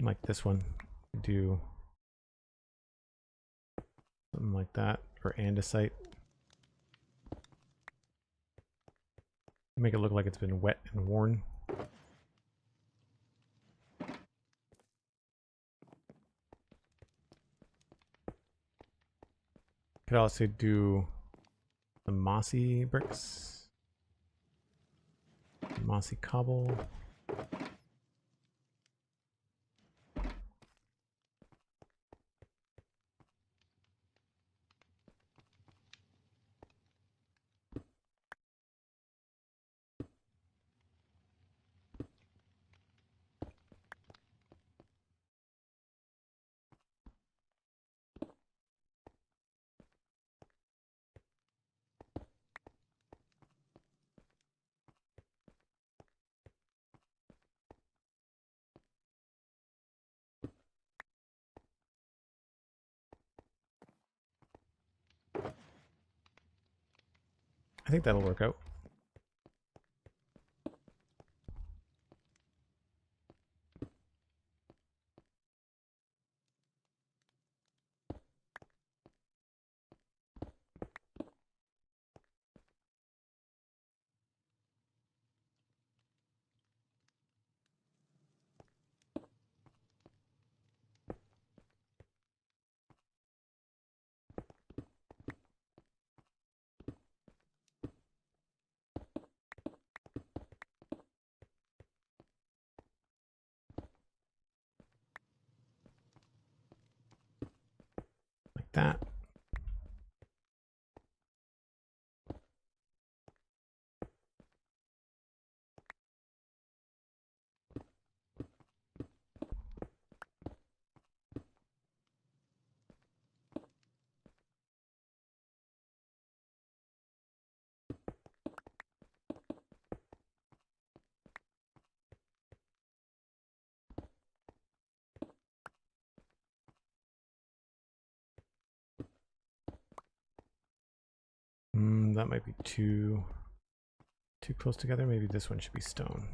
Like this one, do something like that, or andesite. Make it look like it's been wet and worn. Could also do the mossy bricks, mossy cobble. I think that'll work out. Like that. That might be too close together. Maybe this one should be stone.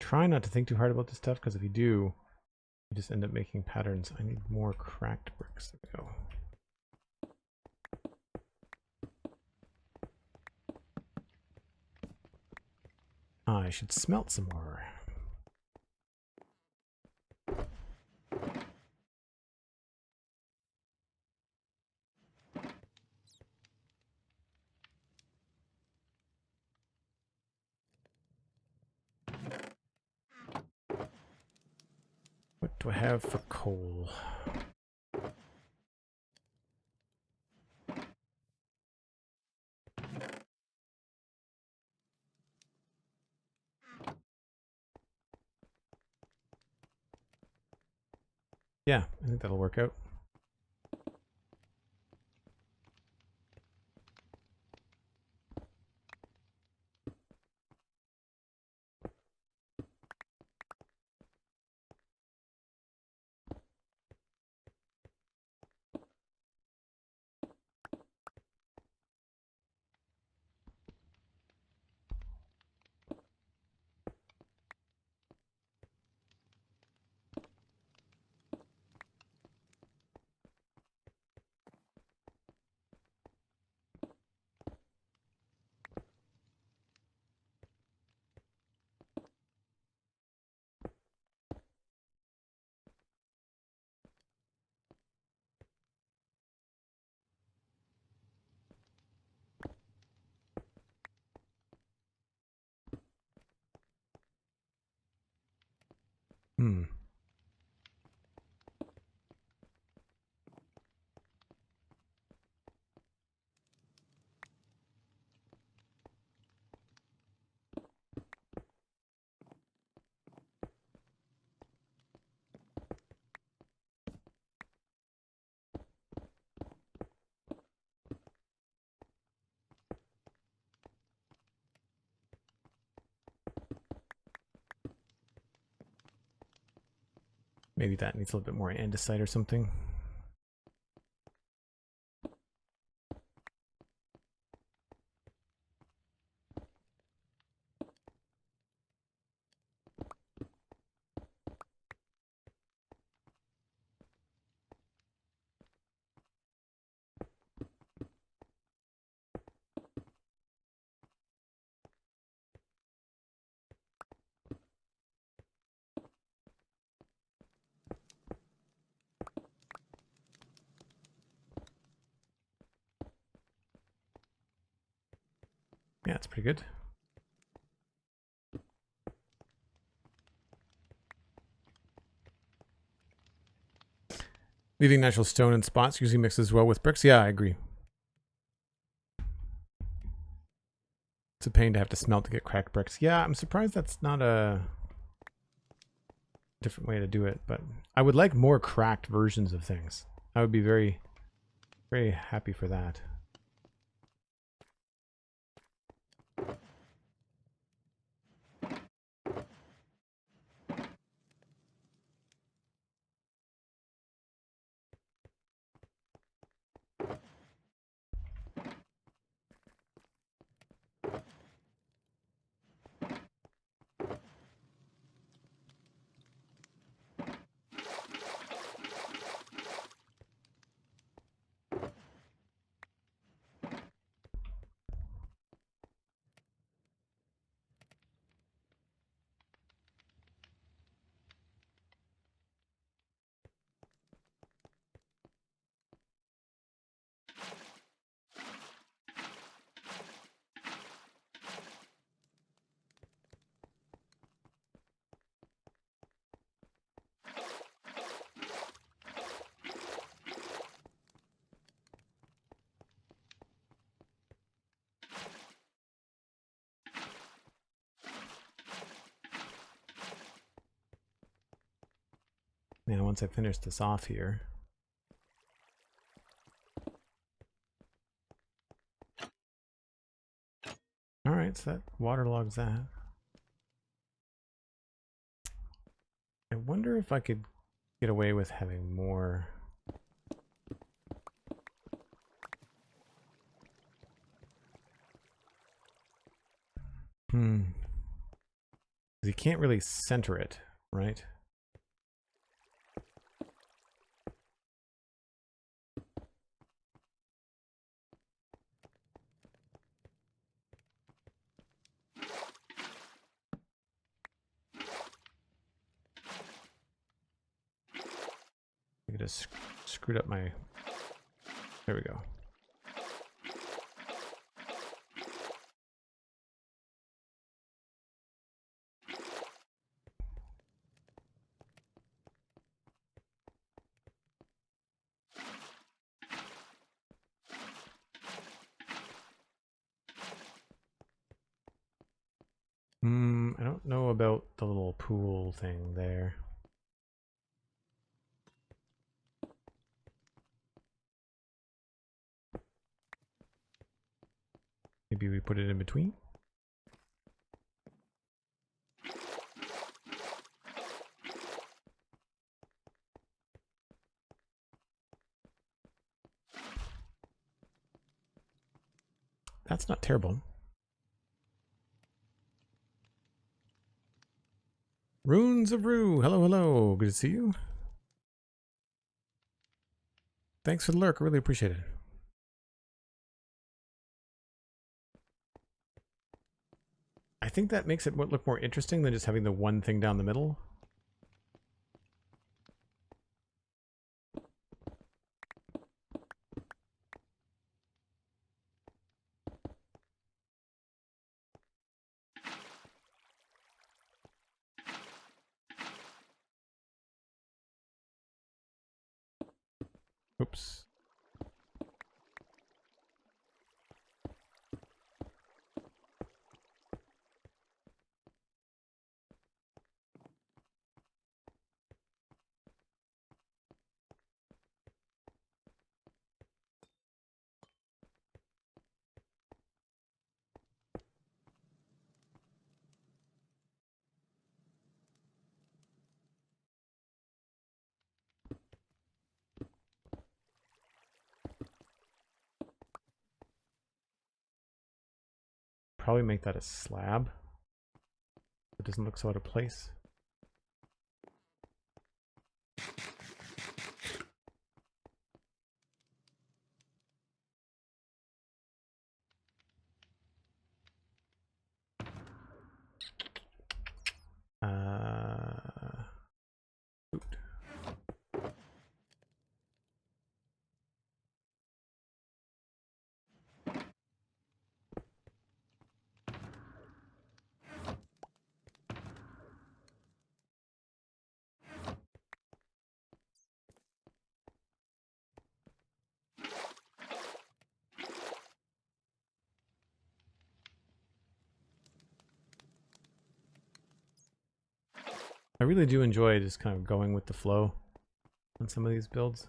Try not to think too hard about this stuff, because if you do, you just end up making patterns. I need more cracked bricks. There we go. I should smelt some more. What do I have for coal? Yeah, I think that'll work out. Hmm. Maybe that needs a little bit more andesite or something. Yeah, it's pretty good. Leaving natural stone in spots usually mixes well with bricks. Yeah, I agree. It's a pain to have to smelt to get cracked bricks. Yeah, I'm surprised that's not a different way to do it, but I would like more cracked versions of things. I would be very, very happy for that. Now, once I finish this off here, all right, so that waterlogs that. I wonder if I could get away with having more. Hmm. 'Cause you can't really center it, right? I just screwed up my. There we go. I don't know about the little pool thing there. Maybe we put it in between? That's not terrible. Runes of Rue. Hello, hello. Good to see you. Thanks for the lurk. I really appreciate it. I think that makes it look more interesting than just having the one thing down the middle. Oops. Probably make that a slab. It doesn't look so out of place. Oops. I really do enjoy just kind of going with the flow on some of these builds.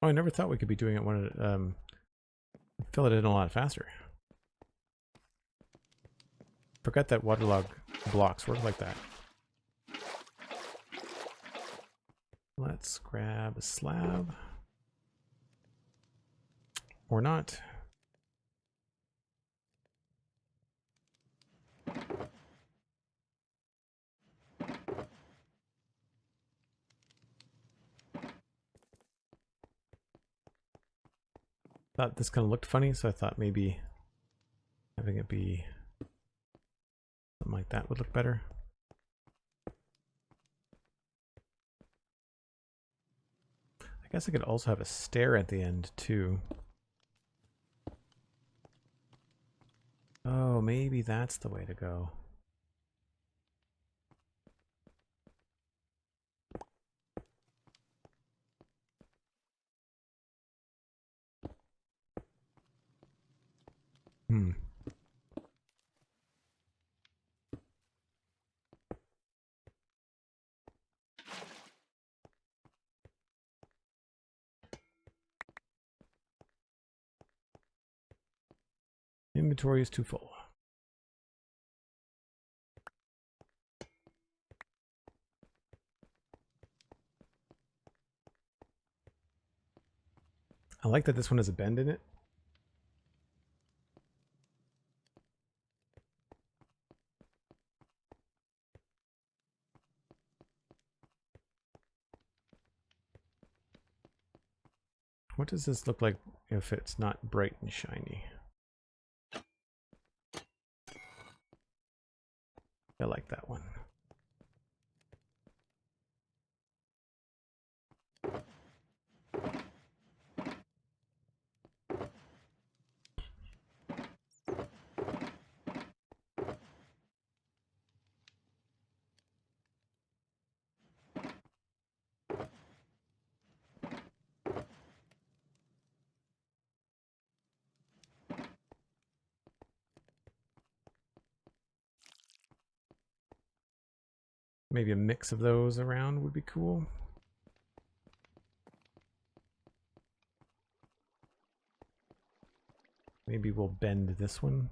Oh, I never thought we could be doing it when fill it in a lot faster. Forgot that waterlogged blocks work like that. Let's grab a slab. Or not. Thought this kind of looked funny, so I thought maybe having it be something like that would look better. I guess I could also have a stair at the end too. Oh, maybe that's the way to go. Inventory is too full. I like that this one has a bend in it. What does this look like if it's not bright and shiny? I like that one. Maybe a mix of those around would be cool. Maybe we'll bend this one.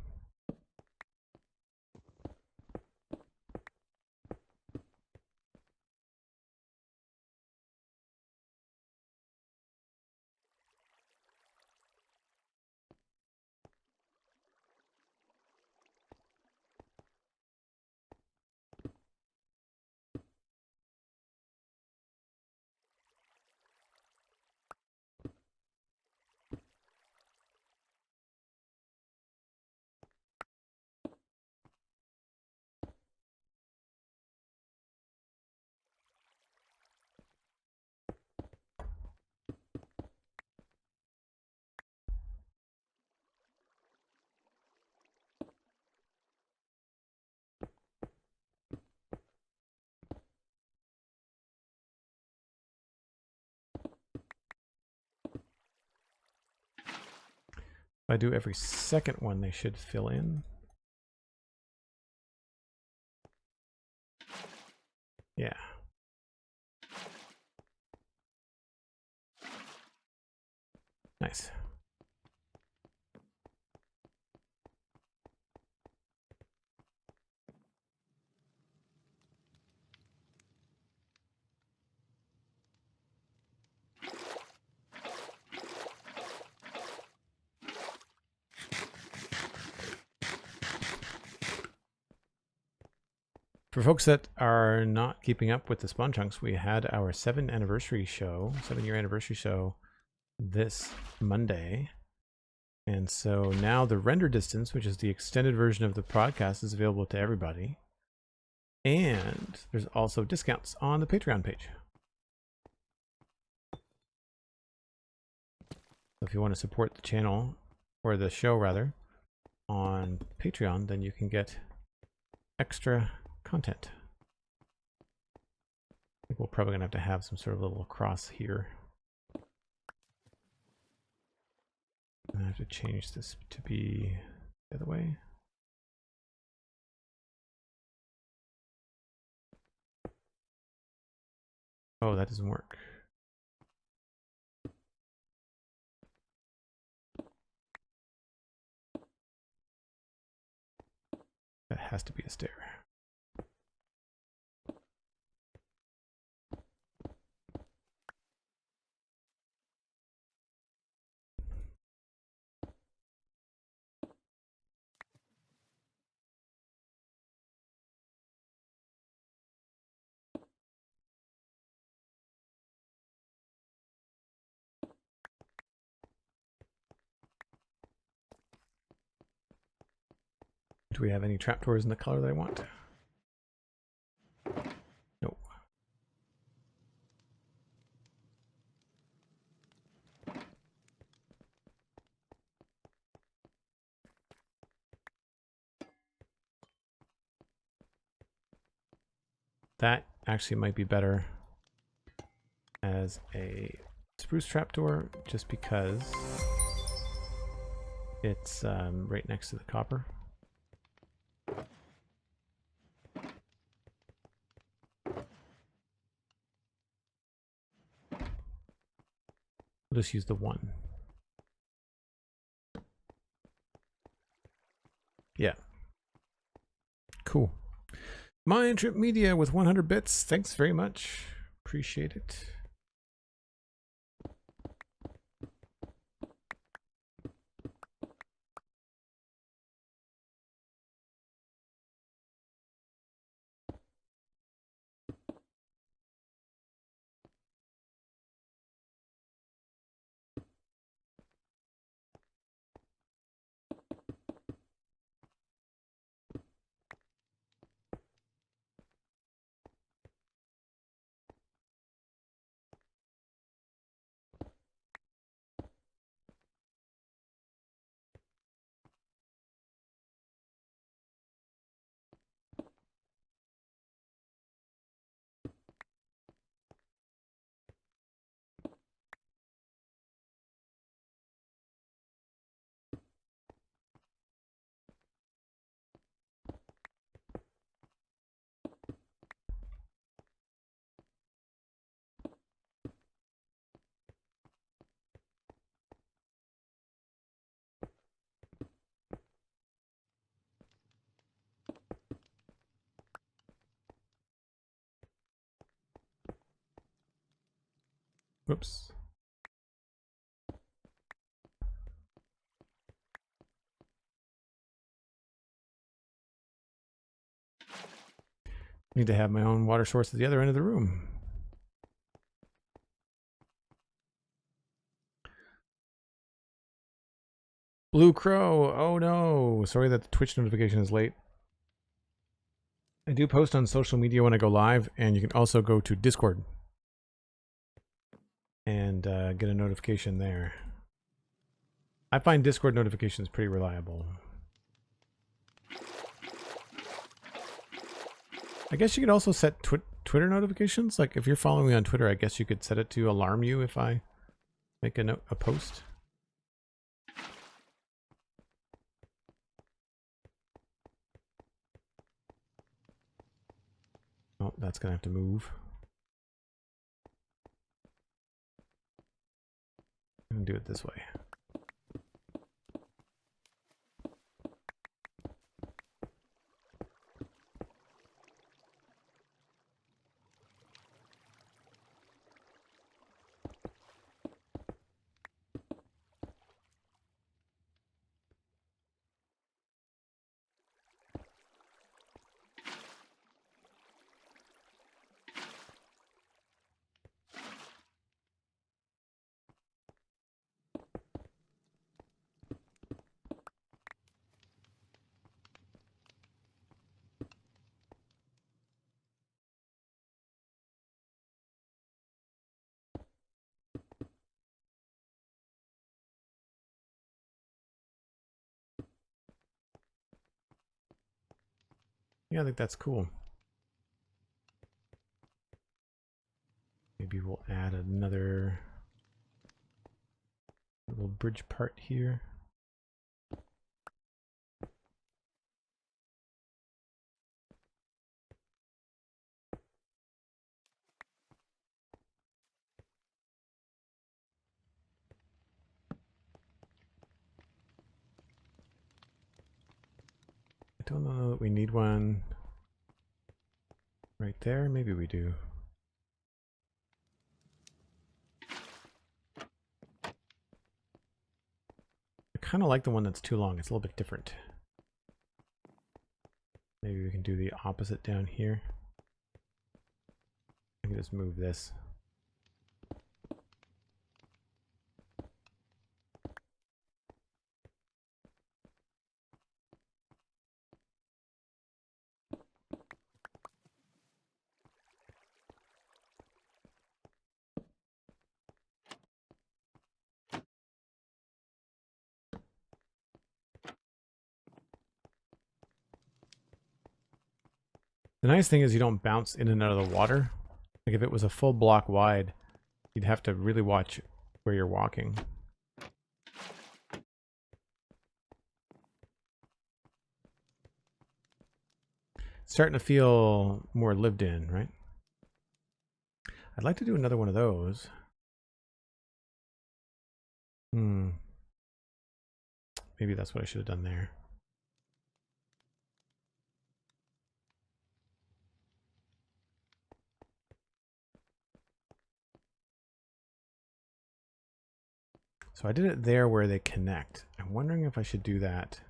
If I do every second one, they should fill in. Yeah. Nice. For folks that are not keeping up with the spawn chunks, we had our 7-year anniversary show this Monday. And so now the render distance, which is the extended version of the podcast, is available to everybody. And there's also discounts on the Patreon page. So if you want to support the channel, or the show rather, on Patreon, then you can get extra content. I think we're probably gonna have to have some sort of little cross here. I have to change this to be the other way. Oh, that doesn't work. That has to be a stair. Do we have any trapdoors in the color that I want? Nope. That actually might be better as a spruce trapdoor, just because it's right next to the copper. We'll just use the one. Yeah. Cool. MindTripMedia with 100 bits. Thanks very much. Appreciate it. Whoops. Need to have my own water source at the other end of the room. Blue Crow. Oh no. Sorry that the Twitch notification is late. I do post on social media when I go live, and you can also go to Discord and get a notification there. I find Discord notifications pretty reliable. I guess you could also set Twitter notifications. Like if you're following me on Twitter, I guess you could set it to alarm you if I make a post. Oh, that's gonna have to move. I'm gonna do it this way. Yeah, I think that's cool. Maybe we'll add another little bridge part here. I don't know that we need one right there. Maybe we do. I kind of like the one that's too long. It's a little bit different. Maybe we can do the opposite down here. I can just move this. The nice thing is you don't bounce in and out of the water. Like if it was a full block wide, you'd have to really watch where you're walking. Starting to feel more lived in, right? I'd like to do another one of those. Maybe that's what I should have done there. So I did it there where they connect. I'm wondering if I should do that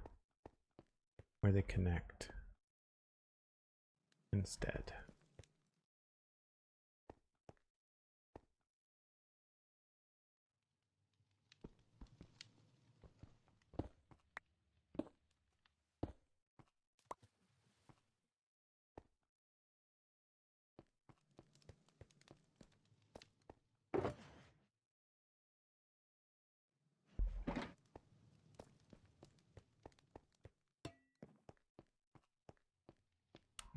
where they connect instead.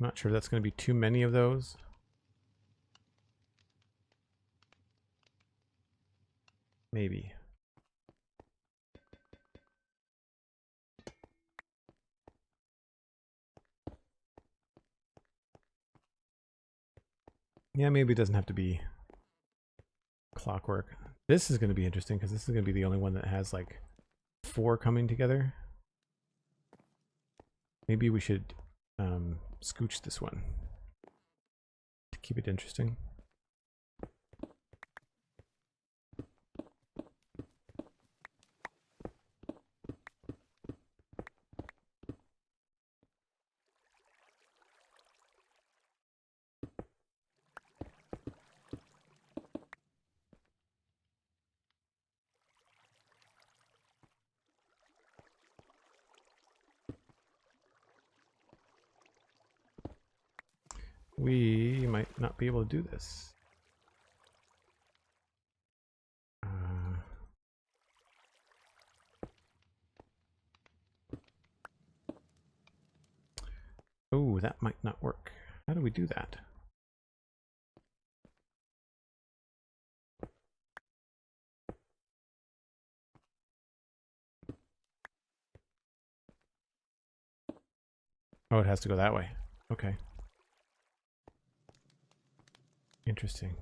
I'm not sure if that's going to be too many of those. Maybe. Yeah, maybe it doesn't have to be clockwork. This is going to be interesting because this is going to be the only one that has like 4 coming together. Maybe we should scooch this one to keep it interesting. we might not be able to do this. Oh, that might not work. How do we do that? Oh, it has to go that way. Okay. Interesting.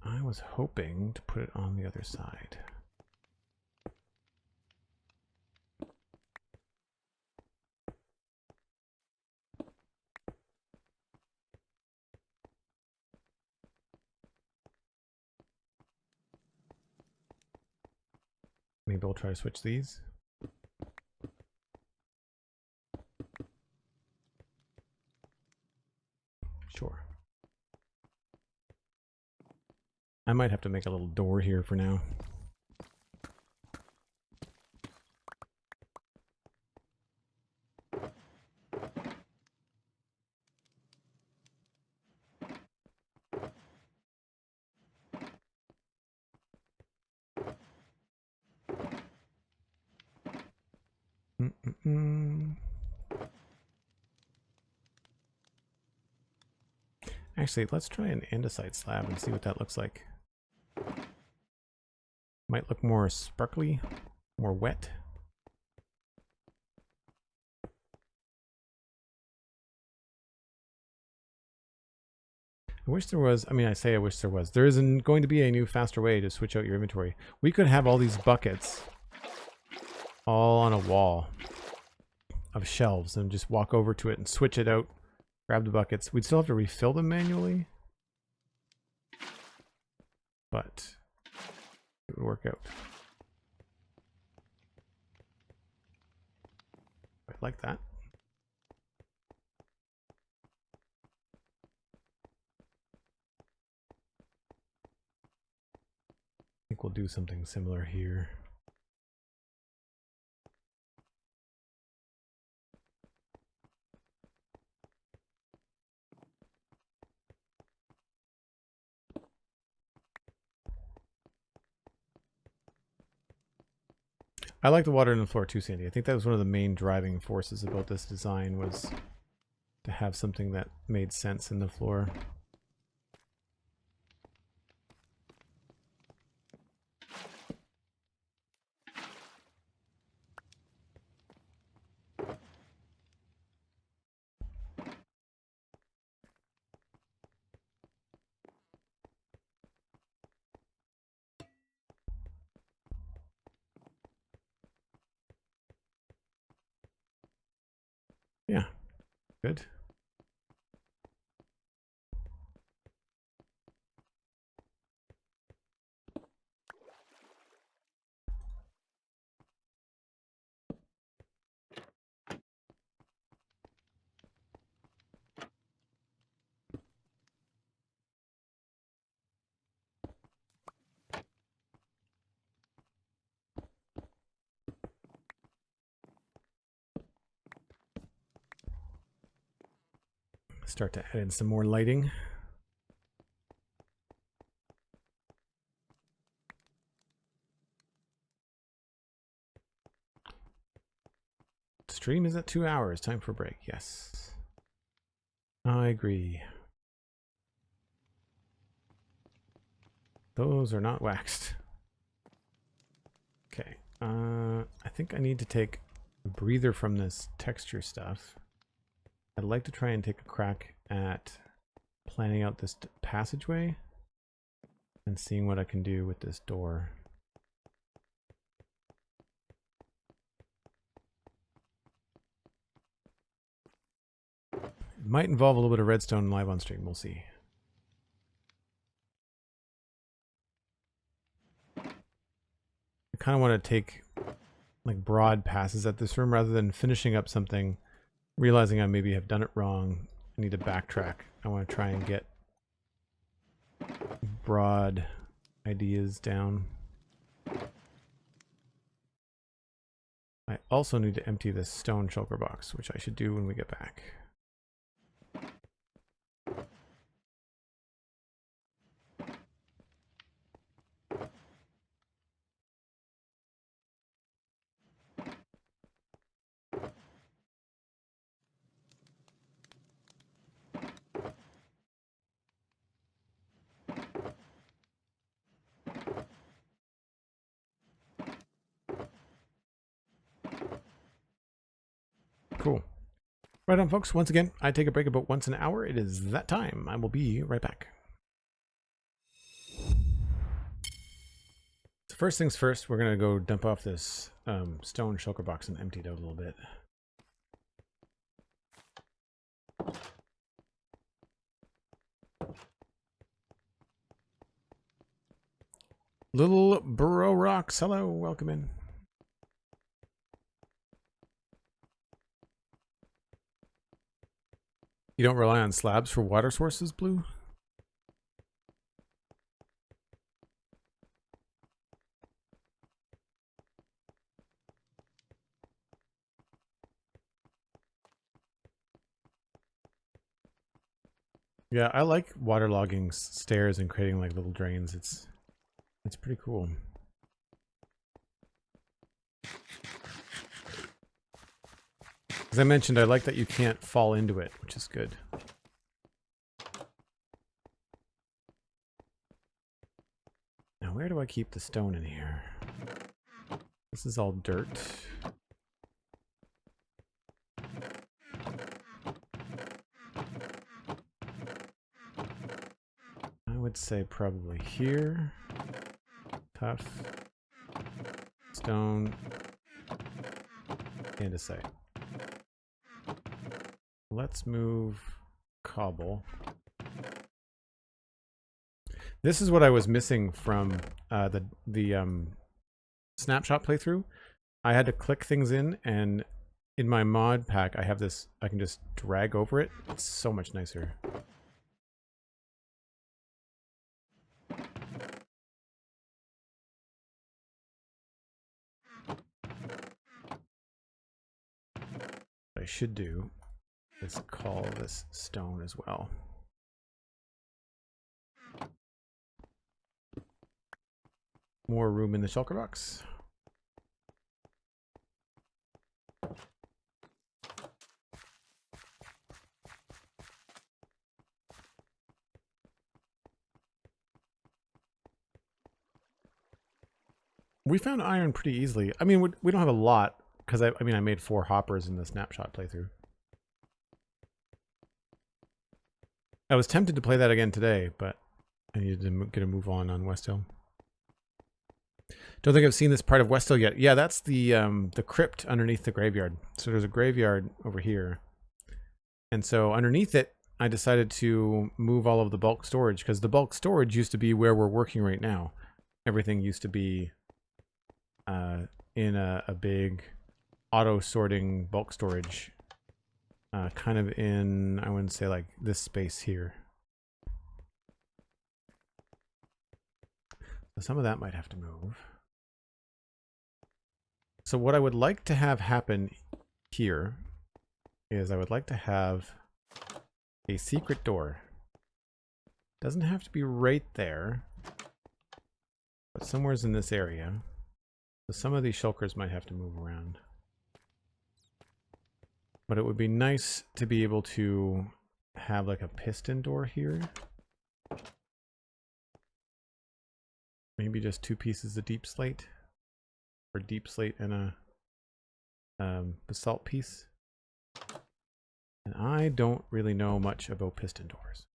I was hoping to put it on the other side. Maybe I'll try to switch these. Sure. I might have to make a little door here for now. Actually, let's try an andesite slab and see what that looks like. Might look more sparkly, more wet. I wish there was, I mean, I say I wish there was. There isn't going to be a new, faster way to switch out your inventory. We could have all these buckets all on a wall of shelves and just walk over to it and switch it out, grab the buckets. We'd still have to refill them manually, but it would work out. I like that. I think we'll do something similar here. I like the water in the floor too, Sandy. I think that was one of the main driving forces about this design, was to have something that made sense in the floor. Yeah, good. Start to add in some more lighting. Stream is at 2 hours. Time for a break. Yes. I agree. Those are not waxed. Okay. I think I need to take a breather from this texture stuff. I'd like to try and take a crack at planning out this passageway and seeing what I can do with this door. It might involve a little bit of redstone live on stream. We'll see. I kind of want to take like broad passes at this room rather than finishing up something realizing I maybe have done it wrong. I need to backtrack. I want to try and get broad ideas down. I also need to empty this stone shulker box, which I should do when we get back. Cool. Right on, folks. Once again, I take a break about once an hour. It is that time. I will be right back. So first things first, we're going to go dump off this stone shulker box and empty it out a little bit. Little Burrow Rocks, hello, welcome in. You don't rely on slabs for water sources, Blue? Yeah, I like waterlogging stairs and creating like little drains. It's pretty cool. As I mentioned, I like that you can't fall into it, which is good. Now, where do I keep the stone in here? This is all dirt. I would say probably here. Tough. Stone. Andesite. Let's move cobble. This is what I was missing from the snapshot playthrough. I had to click things in, and in my mod pack, I have this. I can just drag over it. It's so much nicer. What I should do is call this stone as well. More room in the shulker box. We found iron pretty easily. I mean, we don't have a lot because I mean I made 4 hoppers in the snapshot playthrough. I was tempted to play that again today, but I needed to get a move on Westhill. Don't think I've seen this part of Westhill yet. Yeah, that's the crypt underneath the graveyard. So there's a graveyard over here. And so underneath it, I decided to move all of the bulk storage because the bulk storage used to be where we're working right now. Everything used to be in a big auto-sorting bulk storage. Kind of in, I wouldn't say like this space here. So some of that might have to move. So what I would like to have happen here is I would like to have a secret door. Doesn't have to be right there, but somewhere's in this area. So some of these shulkers might have to move around. But it would be nice to be able to have like a piston door here. Maybe just 2 pieces of deep slate. Or deep slate and a basalt piece. And I don't really know much about piston doors.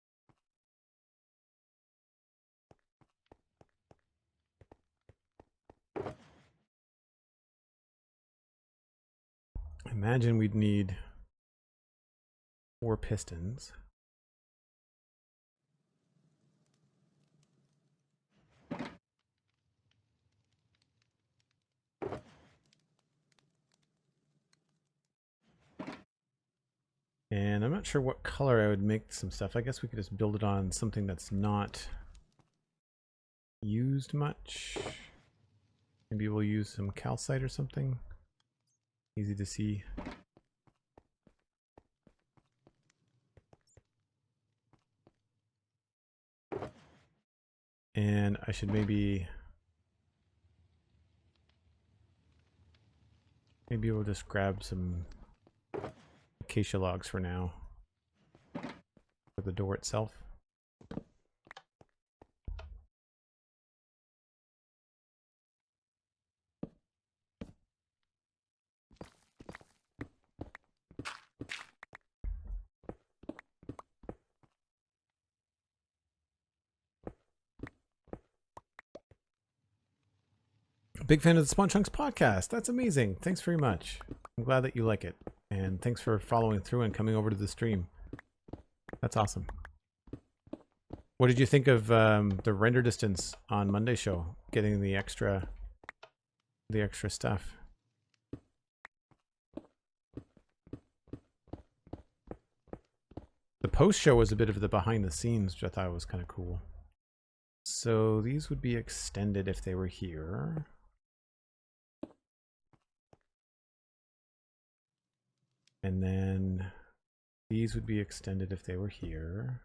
Imagine we'd need 4 pistons. And I'm not sure what color I would make some stuff. I guess we could just build it on something that's not used much. Maybe we'll use some calcite or something. Easy to see. And I should maybe we'll just grab some acacia logs for now for the door itself. Big fan of the Spawn Chunks podcast. That's amazing. Thanks very much. I'm glad that you like it. And thanks for following through and coming over to the stream. That's awesome. What did you think of the render distance on Monday's show? Getting the extra stuff. The post show was a bit of the behind the scenes, which I thought was kind of cool. So these would be extended if they were here. And then these would be extended if they were here.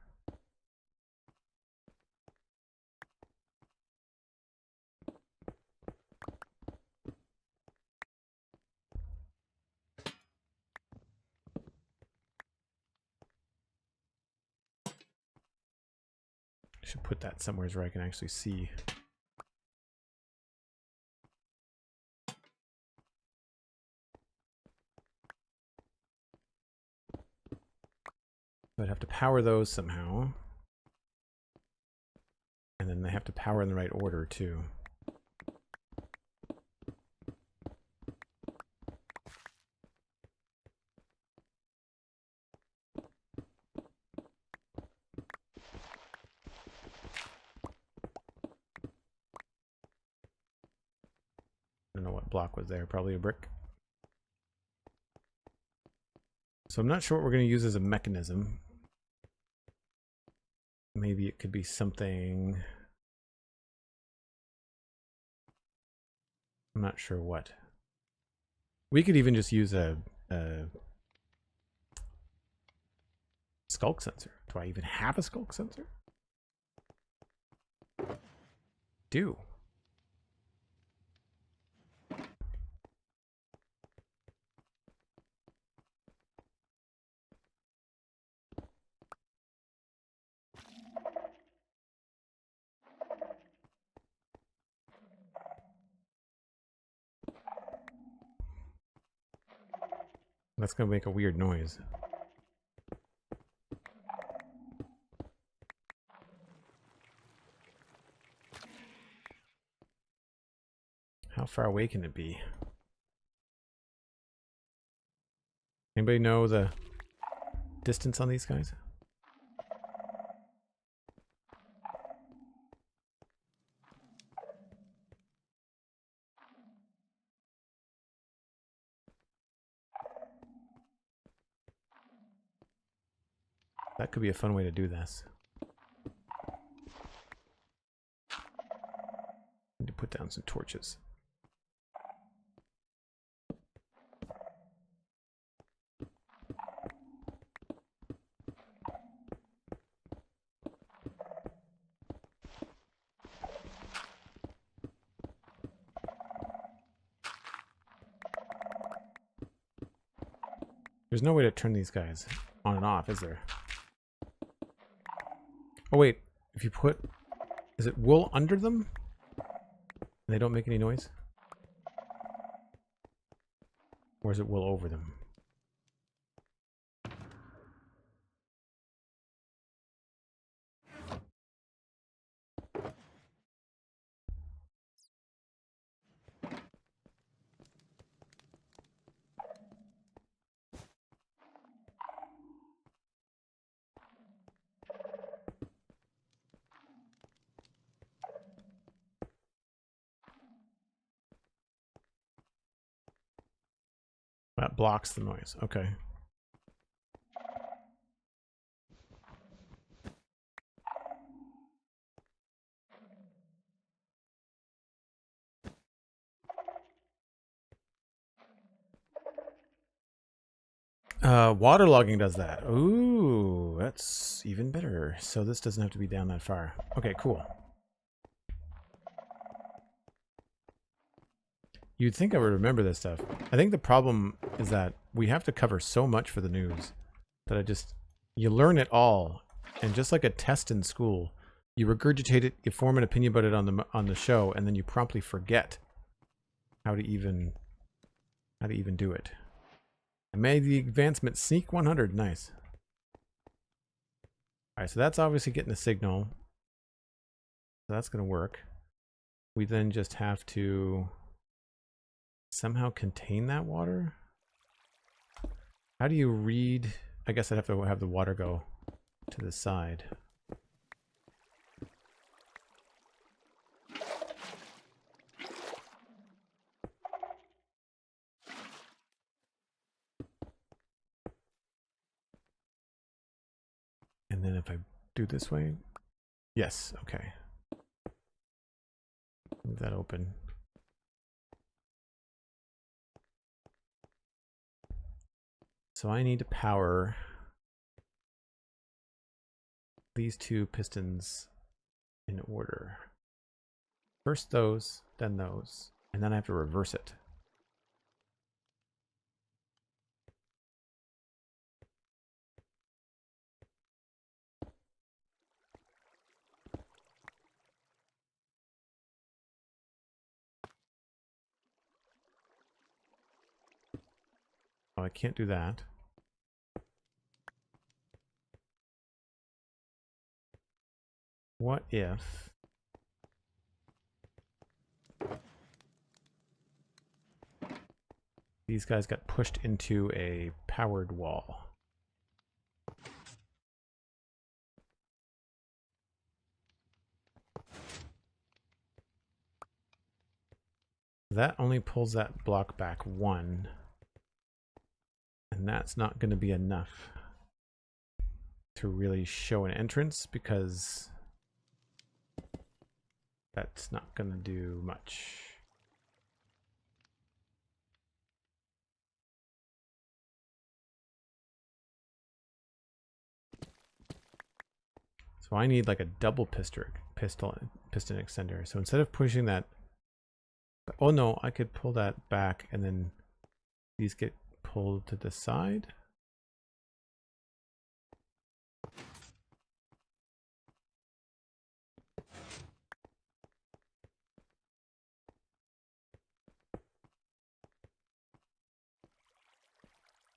I should put that somewhere where I can actually see. I'd have to power those somehow. And then they have to power in the right order too. I don't know what block was there, probably a brick. So I'm not sure what we're going to use as a mechanism. Maybe it could be something. I'm not sure what. We could even just use a skulk sensor. Do I even have a skulk sensor? Do. That's going to make a weird noise. How far away can it be? Anybody know the distance on these guys? That could be a fun way to do this. Need to put down some torches. There's no way to turn these guys on and off, is there? Oh wait, if you put, is it wool under them? And they don't make any noise? Or is it wool over them? That blocks the noise. Okay. Waterlogging does that. Ooh, that's even better. So this doesn't have to be down that far. Okay, cool. You'd think I would remember this stuff. I think the problem is that we have to cover so much for the news that you learn it all. And just like a test in school, you regurgitate it, you form an opinion about it on the show, and then you promptly forget how to even do it. I made the advancement sneak 100. Nice. All right, so that's obviously getting a signal. So that's going to work. We then just have to somehow contain that water. How do you read? I guess I'd have to have the water go to the side. And then if I do this way, yes, okay. Leave that open. So I need to power these two pistons in order. First those, then those, and then I have to reverse it. Oh, I can't do that. What if these guys got pushed into a powered wall? That only pulls that block back one. And that's not going to be enough to really show an entrance because that's not going to do much. So I need like a double piston extender. So instead of pushing that, oh no, I could pull that back and then these get pulled to the side.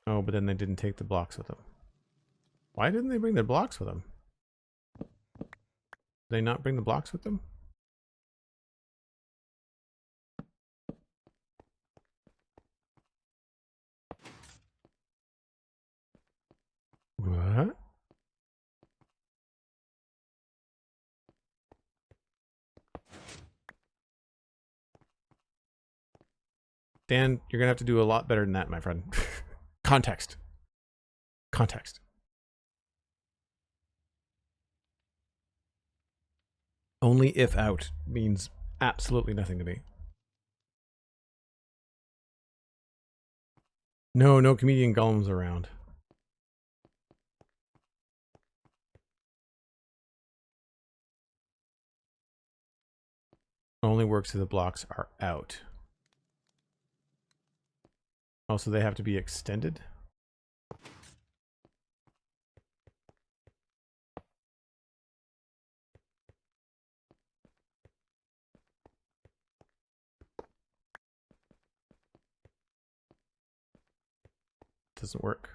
Oh, but then they didn't take the blocks with them. Why didn't they bring their blocks with them? Did they not bring the blocks with them? What? Dan, you're gonna have to do a lot better than that, my friend. Context. Context. Only if out means absolutely nothing to me. No comedian golems around. Only works if the blocks are out. Also, they have to be extended. Doesn't work.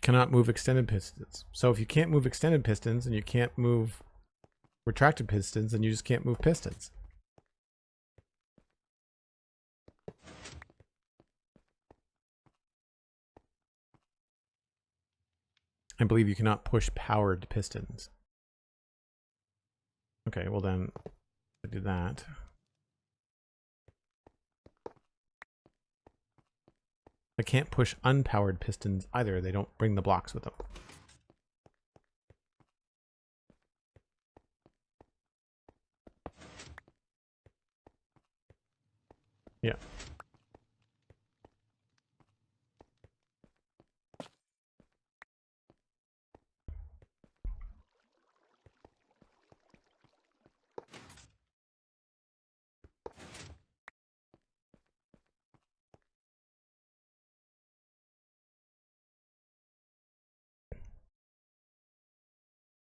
Cannot move extended pistons. So if you can't move extended pistons and you can't move retracted pistons, then you just can't move pistons. I believe you cannot push powered pistons. Okay, well then, I do that. I can't push unpowered pistons either. They don't bring the blocks with them. Yeah.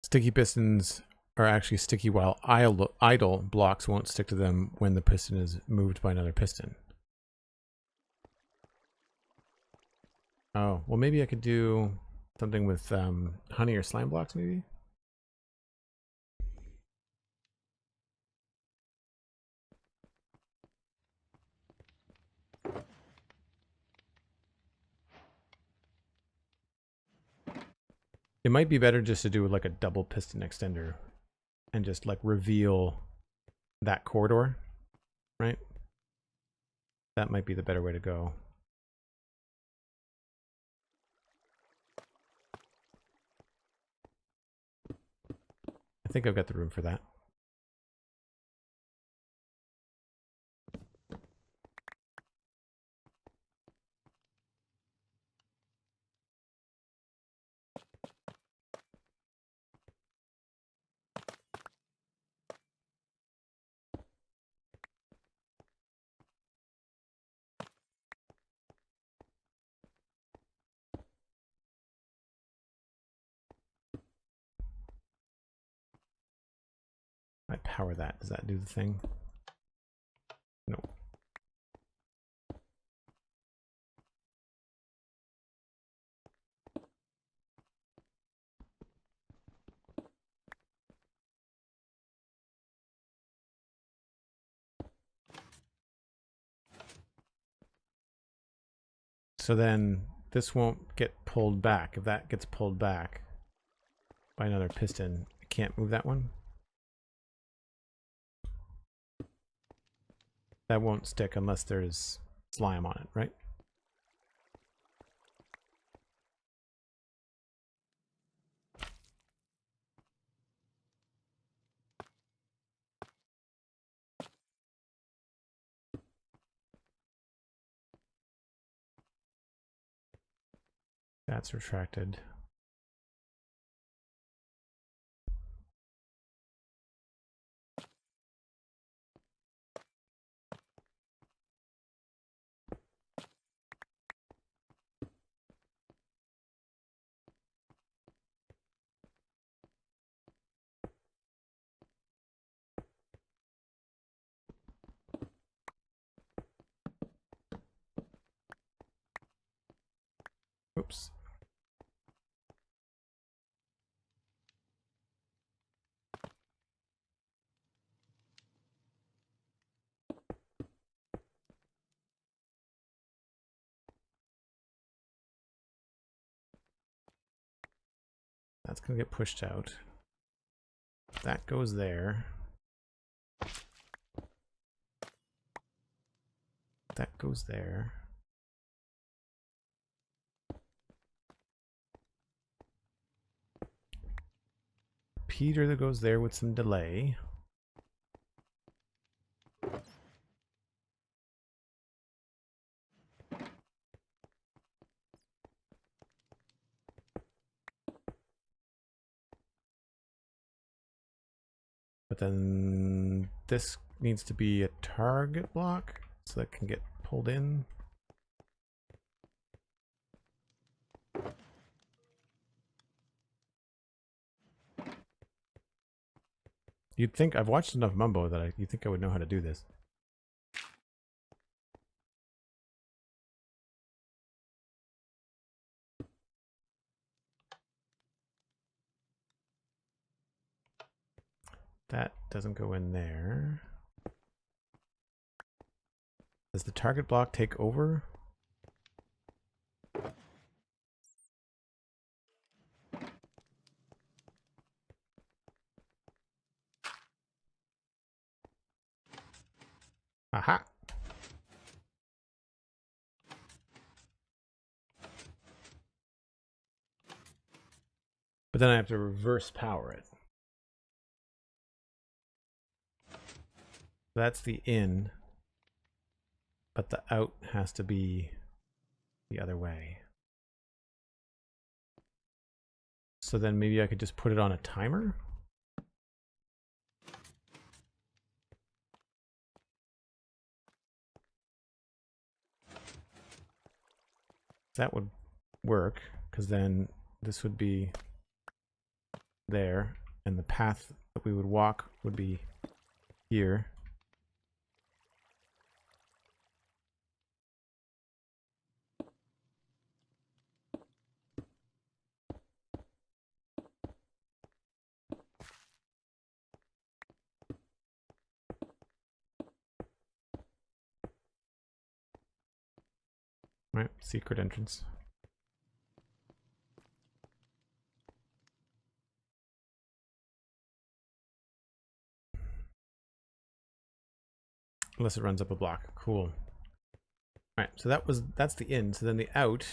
Sticky pistons are actually sticky while idle blocks won't stick to them when the piston is moved by another piston. Oh, well maybe I could do something with honey or slime blocks maybe? It might be better just to do like a double piston extender and just like reveal that corridor, right? That might be the better way to go. I think I've got the room for that. I power that. Does that do the thing? No. So then this won't get pulled back. If that gets pulled back by another piston, I can't move that one. That won't stick unless there's slime on it, right? That's retracted. Oops. That's going to get pushed out. That goes there. That goes there. Peter that goes there with some delay. But then this needs to be a target block so that can get pulled in. You'd think, I've watched enough Mumbo that you'd think I would know how to do this. That doesn't go in there. Does the target block take over? Aha! But then I have to reverse power it. That's the in, but the out has to be the other way. So then maybe I could just put it on a timer. That would work, because then this would be there, and the path that we would walk would be here. Right, secret entrance. Unless it runs up a block. Cool. Alright, so that's the in. So then the out,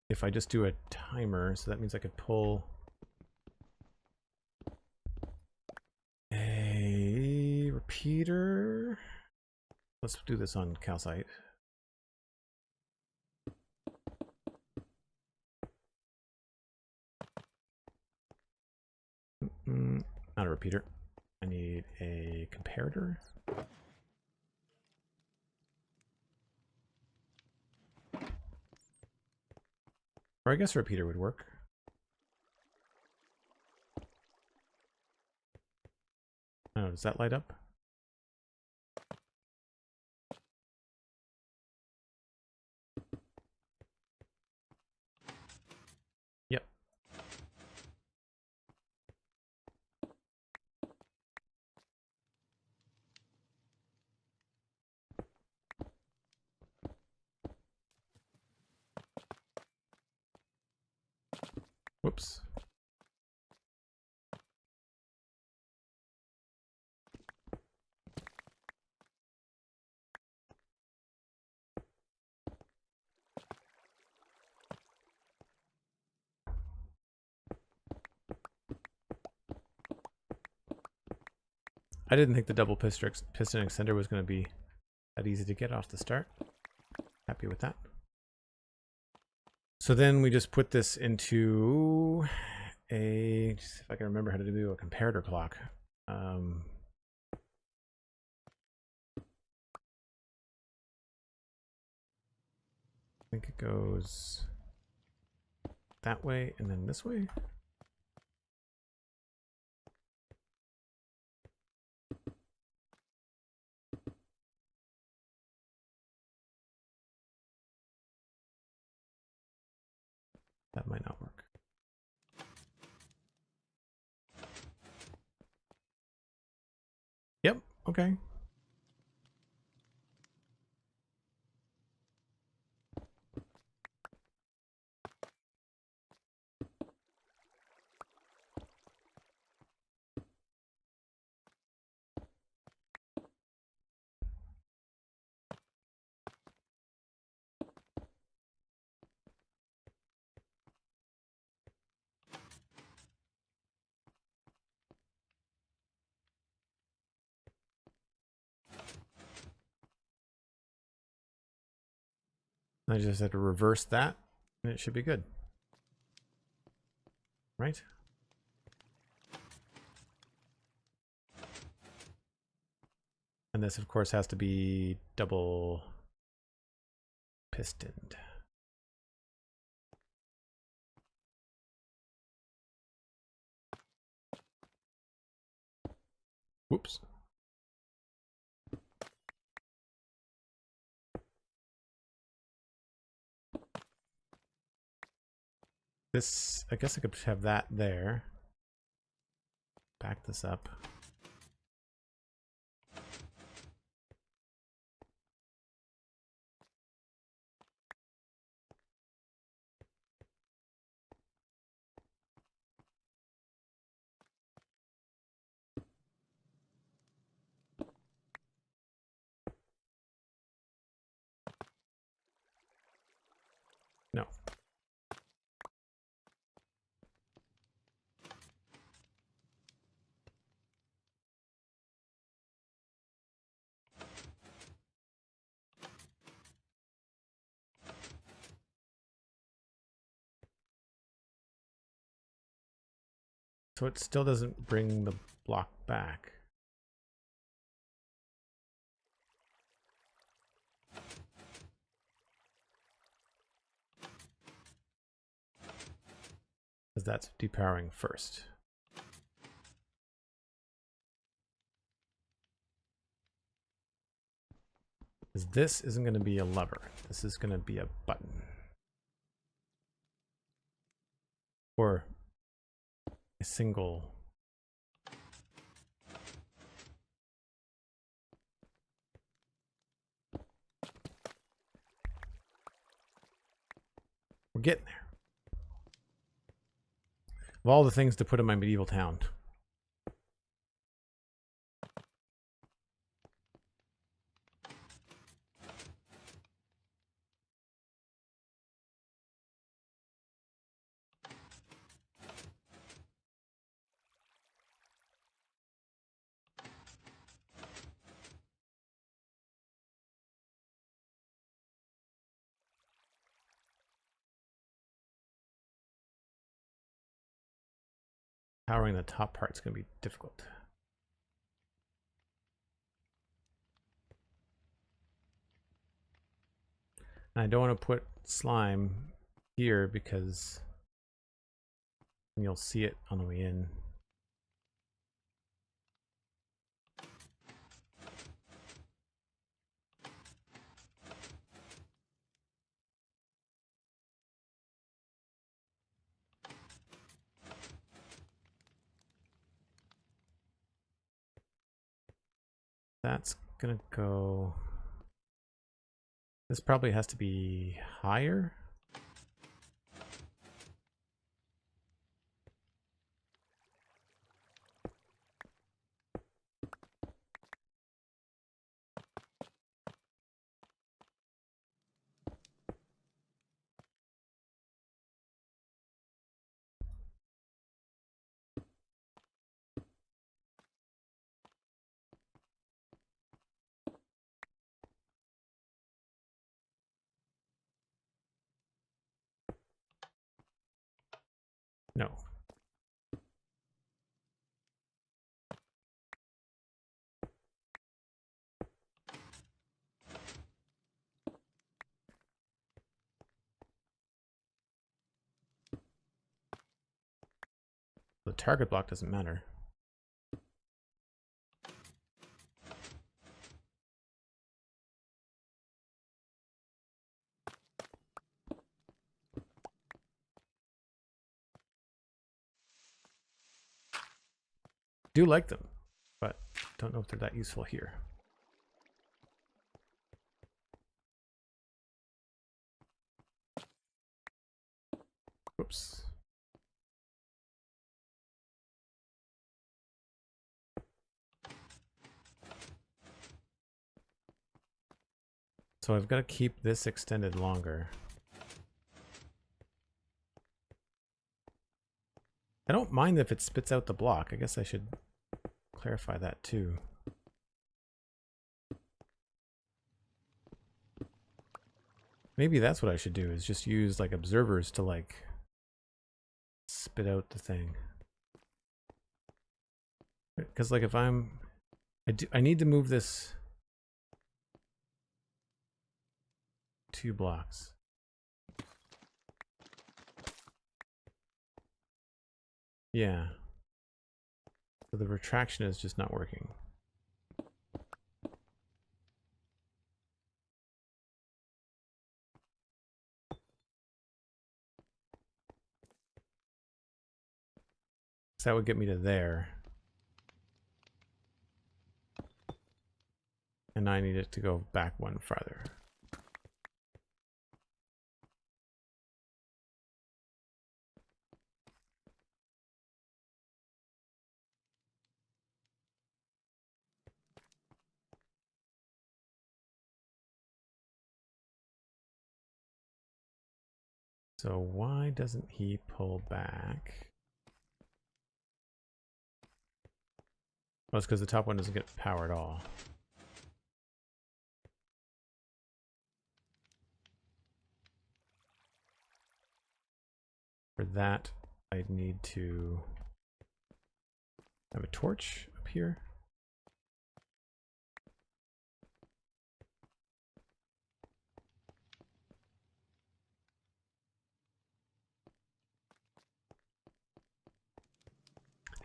if I just do a timer, so that means I could pull a repeater. Let's do this on calcite. Not a repeater. I need a comparator. Or I guess a repeater would work. Oh, does that light up? Yep. Whoops. I didn't think the double piston extender was going to be that easy to get off the start. Happy with that. So then we just put this into a, just if I can remember how to do a comparator clock. I think it goes that way and then this way. That might not work. Yep, okay. I just had to reverse that and it should be good. Right? And this of course has to be double pistoned. Whoops. This, I guess I could have that there. Back this up. No. So it still doesn't bring the block back. Because that's depowering first. Because this isn't going to be a lever. This is going to be a button. Or a single. We're getting there. Of all the things to put in my medieval town. Powering the top part is going to be difficult. And I don't want to put slime here because you'll see it on the way in. That's gonna go. This probably has to be higher. No. The target block doesn't matter. Do like them, but don't know if they're that useful here. Whoops. So I've got to keep this extended longer. I don't mind if it spits out the block. I guess I should clarify that too. Maybe that's what I should do, is just use like observers to like spit out the thing. Because like if I need to move this 2 blocks. Yeah. So the retraction is just not working. So that would get me to there. And I need it to go back one farther. So why doesn't he pull back? Well, it's because the top one doesn't get power at all. For that, I need to I have a torch up here.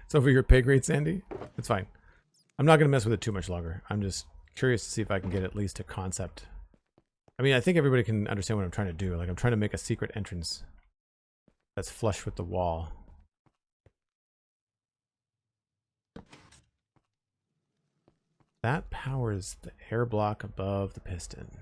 It's over your pay grade, Sandy. It's fine. I'm not going to mess with it too much longer. I'm just curious to see if I can get at least a concept. I mean, I think everybody can understand what I'm trying to do. Like, I'm trying to make a secret entrance that's flush with the wall. That powers the air block above the piston.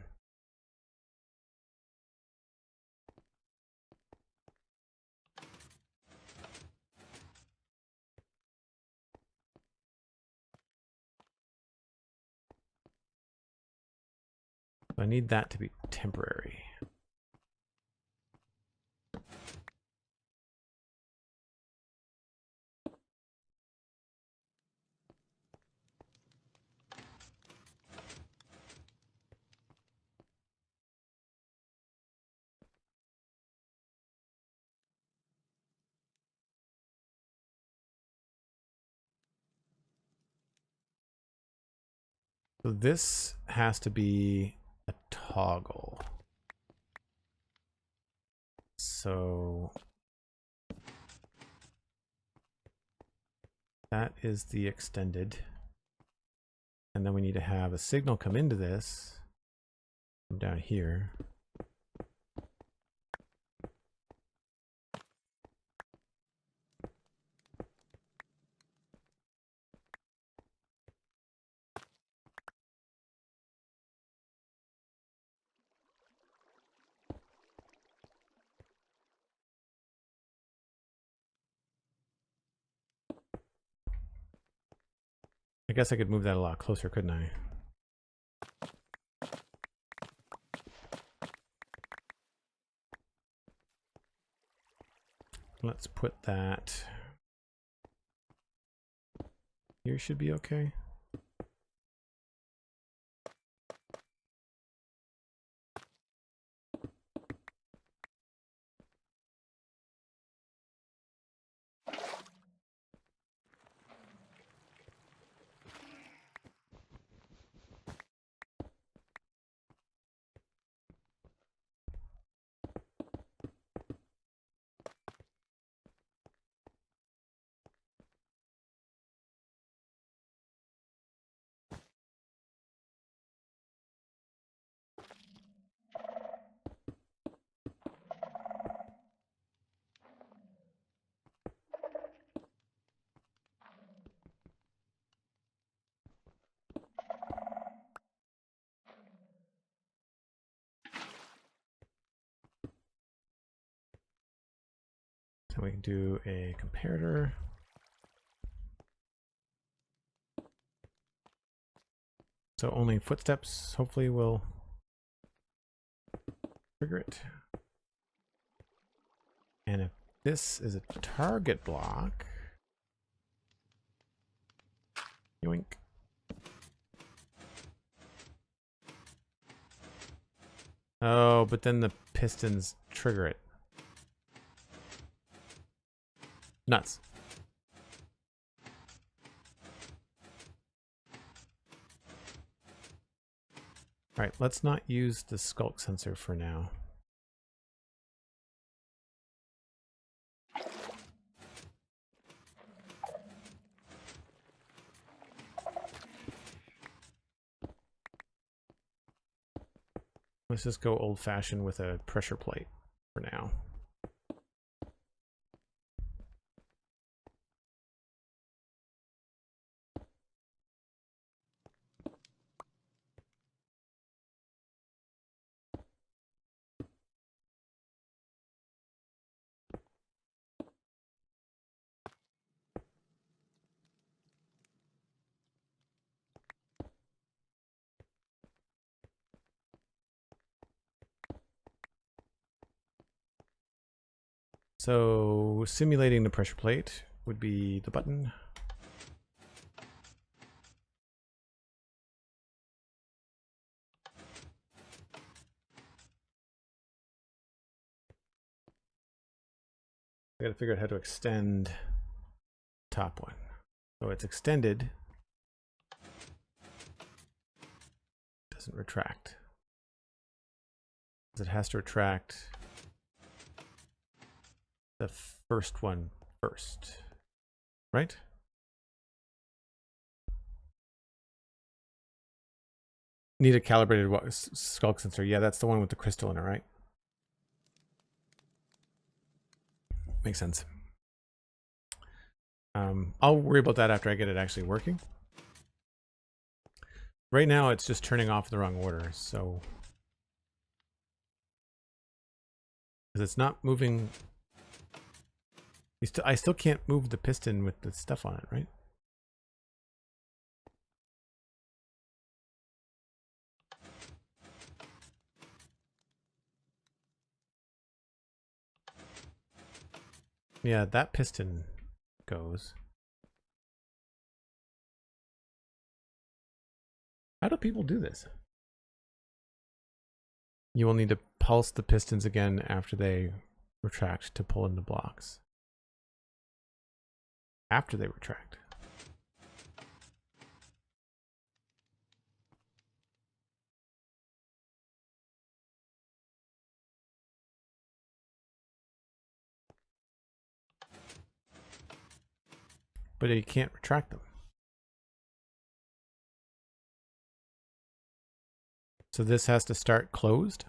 I need that to be temporary. So this has to be a toggle. So that is the extended. And then we need to have a signal come into this from down here. I guess I could move that a lot closer, couldn't I? Let's put that here. Should be okay. So we can do a comparator. So only footsteps hopefully will trigger it. And if this is a target block, yoink. Oh, but then the pistons trigger it. Nuts. All right, let's not use the skulk sensor for now. Let's just go old-fashioned with a pressure plate for now. So simulating the pressure plate would be the button. I gotta figure out how to extend top one. So it's extended. Doesn't retract. It has to retract the first one first, right? Need a calibrated skull sensor. Yeah, that's the one with the crystal in it, right? Makes sense. I'll worry about that after I get it actually working. Right now, it's just turning off in the wrong order, so because it's not moving. I still can't move the piston with the stuff on it, right? Yeah, that piston goes. How do people do this? You will need to pulse the pistons again after they retract to pull in the blocks. After they retract. But you can't retract them. So this has to start closed?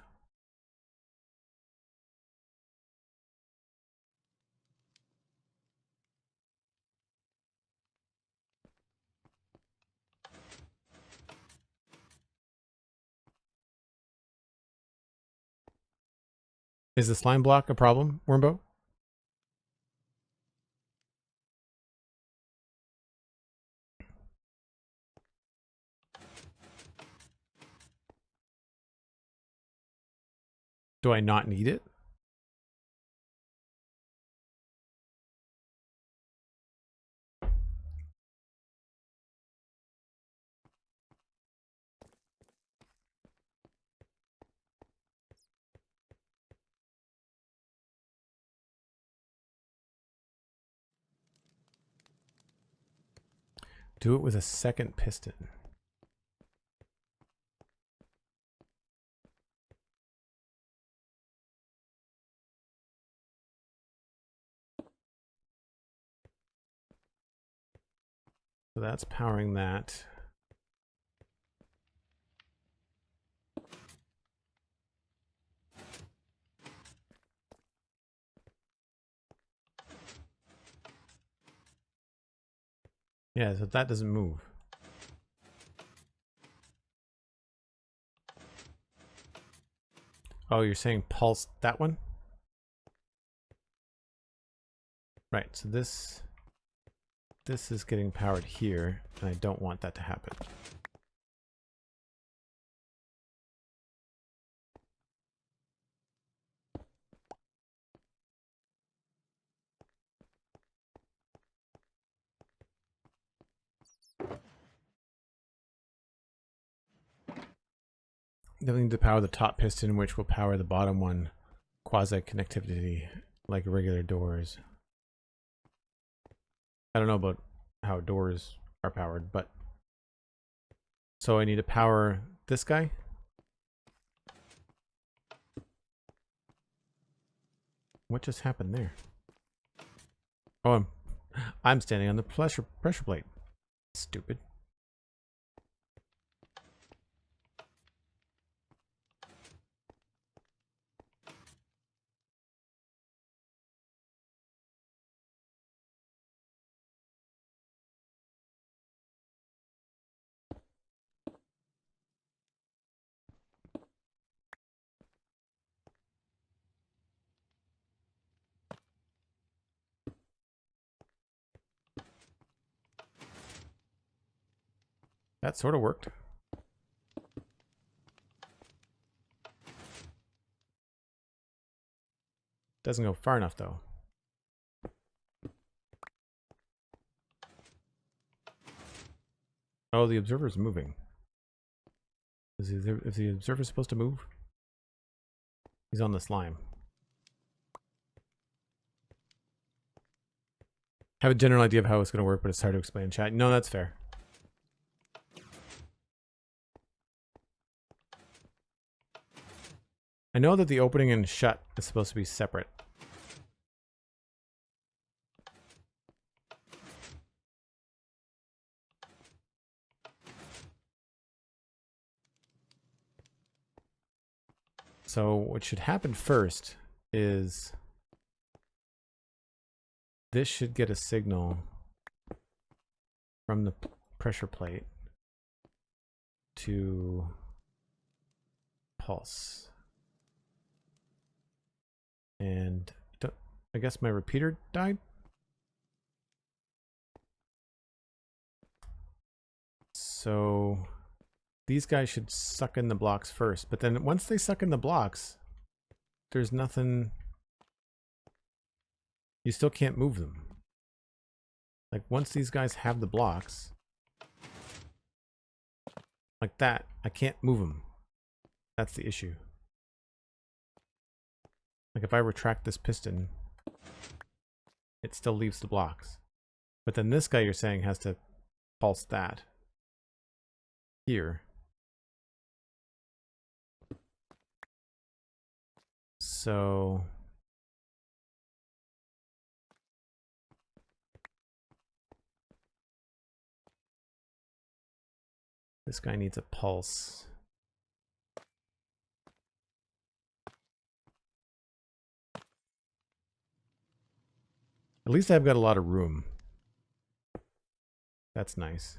Is the slime block a problem, Wormbo? Do I not need it? Do it with a second piston. So that's powering that. Yeah, so that doesn't move. Oh, you're saying pulse that one? Right, so this is getting powered here, and I don't want that to happen. Then we need to power the top piston, which will power the bottom one, quasi-connectivity, like regular doors. I don't know about how doors are powered, but... So I need to power this guy? What just happened there? Oh, I'm standing on the pressure plate. Stupid. That sort of worked. Doesn't go far enough though. Oh, the observer's moving. Is the observer supposed to move? He's on the slime. have a general idea of how it's going to work, but it's hard to explain in chat. No, that's fair. I know that the opening and shut is supposed to be separate. So what should happen first is this should get a signal from the pressure plate to pulse. And I guess my repeater died. So these guys should suck in the blocks first, but then once they suck in the blocks, there's nothing, you still can't move them. Like once these guys have the blocks, like that, I can't move them. That's the issue. Like if I retract this piston, it still leaves the blocks. But then this guy you're saying has to pulse that here. So this guy needs a pulse. At least I've got a lot of room. That's nice.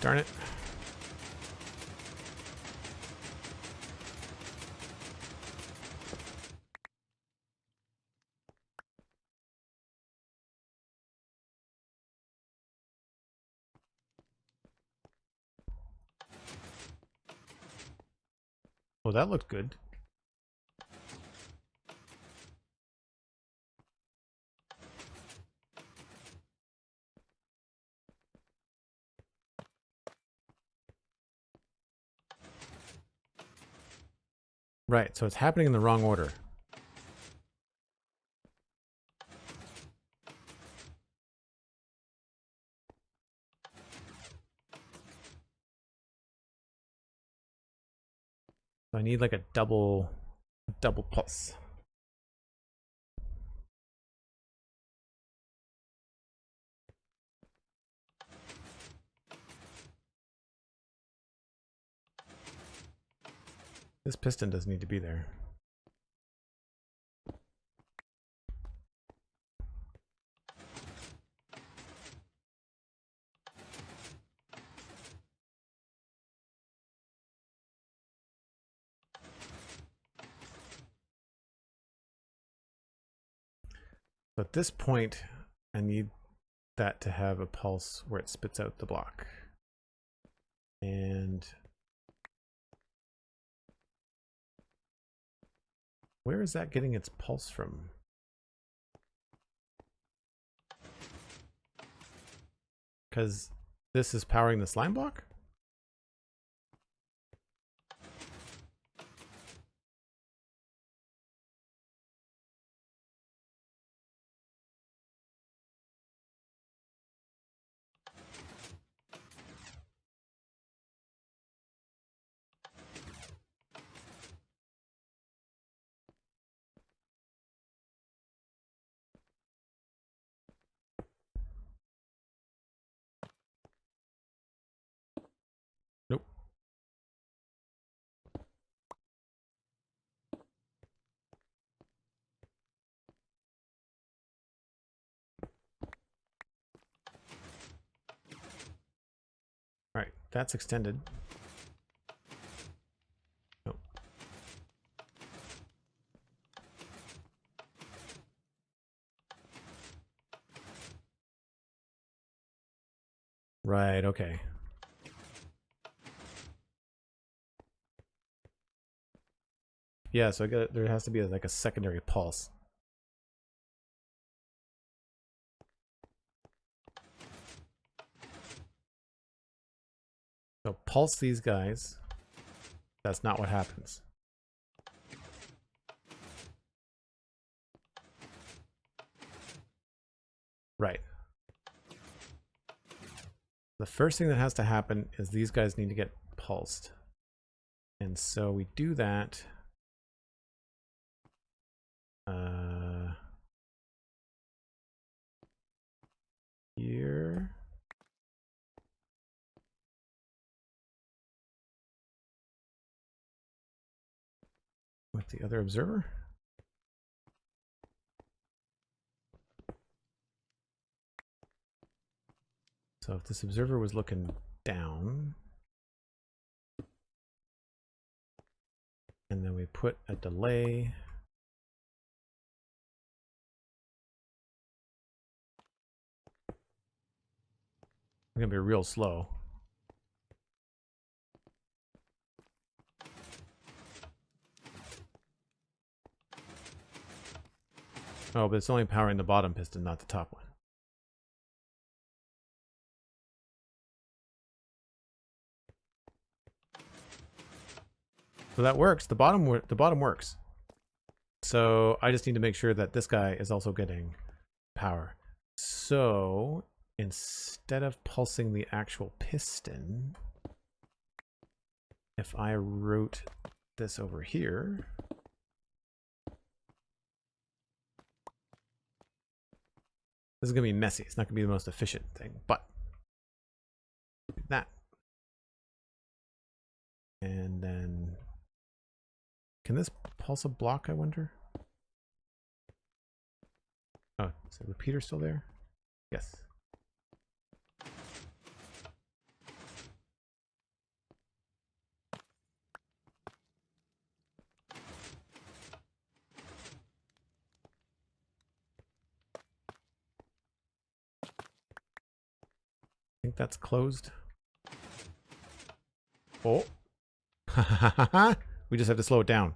Darn it. Oh, that looked good. Right, so it's happening in the wrong order. So I need like a double pulse. This piston doesn't need to be there. So at this point, I need that to have a pulse where it spits out the block. And where is that getting its pulse from? Because this is powering the slime block? Nope. All right, that's extended. Right, okay. Yeah, so there has to be like a secondary pulse. So pulse these guys. That's not what happens. Right. The first thing that has to happen is these guys need to get pulsed. And so we do that. Here. With the other observer. So if this observer was looking down, and then we put a delay. It's gonna be real slow. Oh, but it's only powering the bottom piston, not the top one. So that works. The bottom works. So I just need to make sure that this guy is also getting power. So instead of pulsing the actual piston, if I route this over here, this is going to be messy. It's not going to be the most efficient thing, but that. And then, can this pulse a block, I wonder? Oh, is the repeater still there? Yes. I think that's closed. Oh. We just have to slow it down.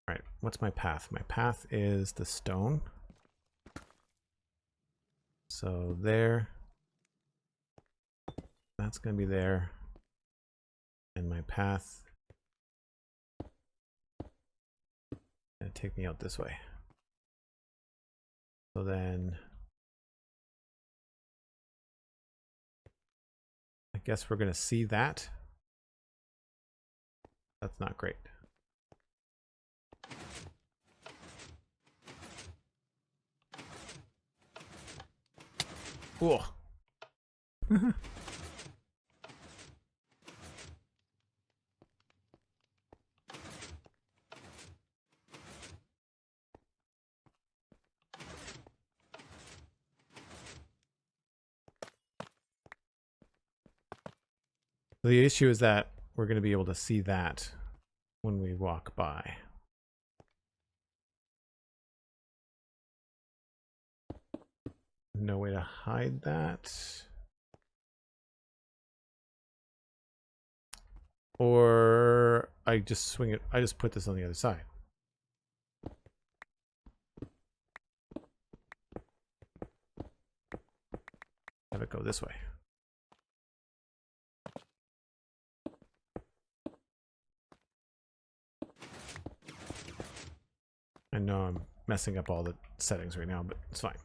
All right, what's my path? My path is the stone. So there. That's going to be there. And my path going to take me out this way. So then I guess we're going to see that. That's not great. Cool. The issue is that we're going to be able to see that when we walk by. No way to hide that. Or I just swing it. I just put this on the other side. Have it go this way. I know I'm messing up all the settings right now, but it's fine.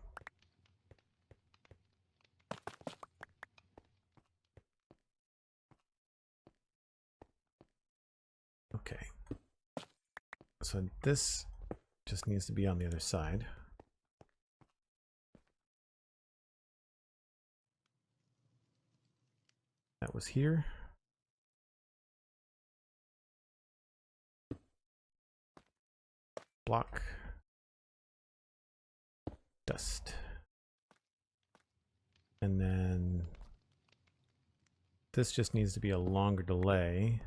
Okay. So this just needs to be on the other side. That was here. Block. Dust. And then this just needs to be a longer delay.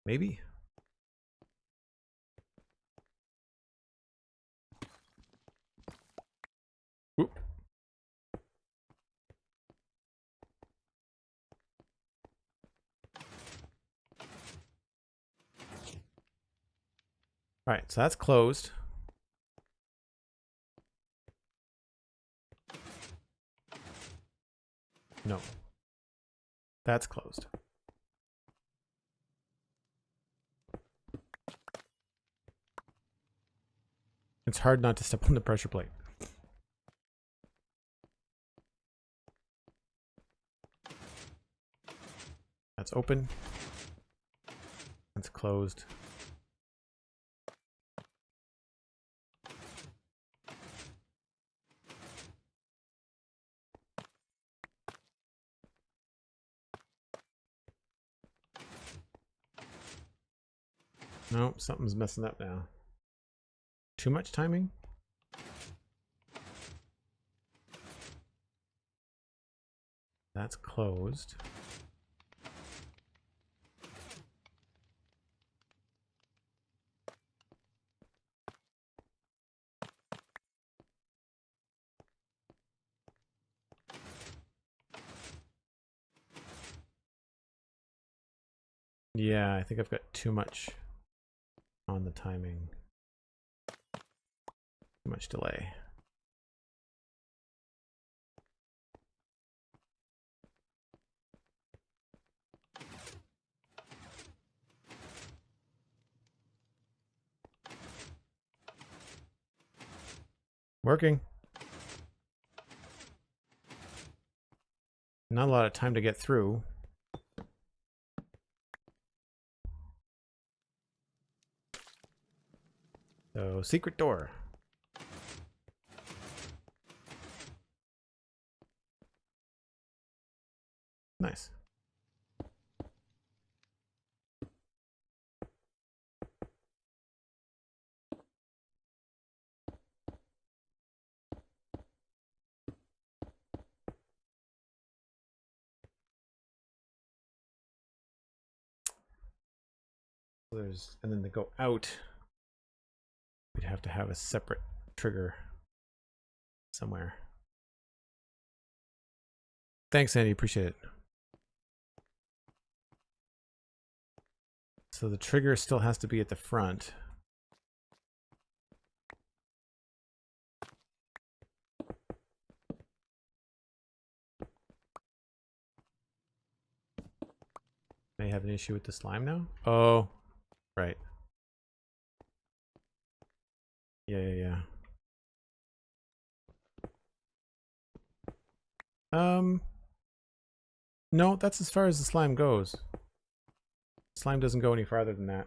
Maybe. Oop. All right, so that's closed. No. That's closed. It's hard not to step on the pressure plate. That's open. That's closed. Nope, something's messing up now. Too much timing? That's closed. Yeah, I think I've got too much on the timing. Too much delay. Working. Not a lot of time to get through. So, secret door. Nice. And then to go out, we'd have to have a separate trigger somewhere. Thanks, Andy. Appreciate it. So the trigger still has to be at the front. May have an issue with the slime now. Oh, right. Yeah. No, that's as far as the slime goes. Slime doesn't go any farther than that.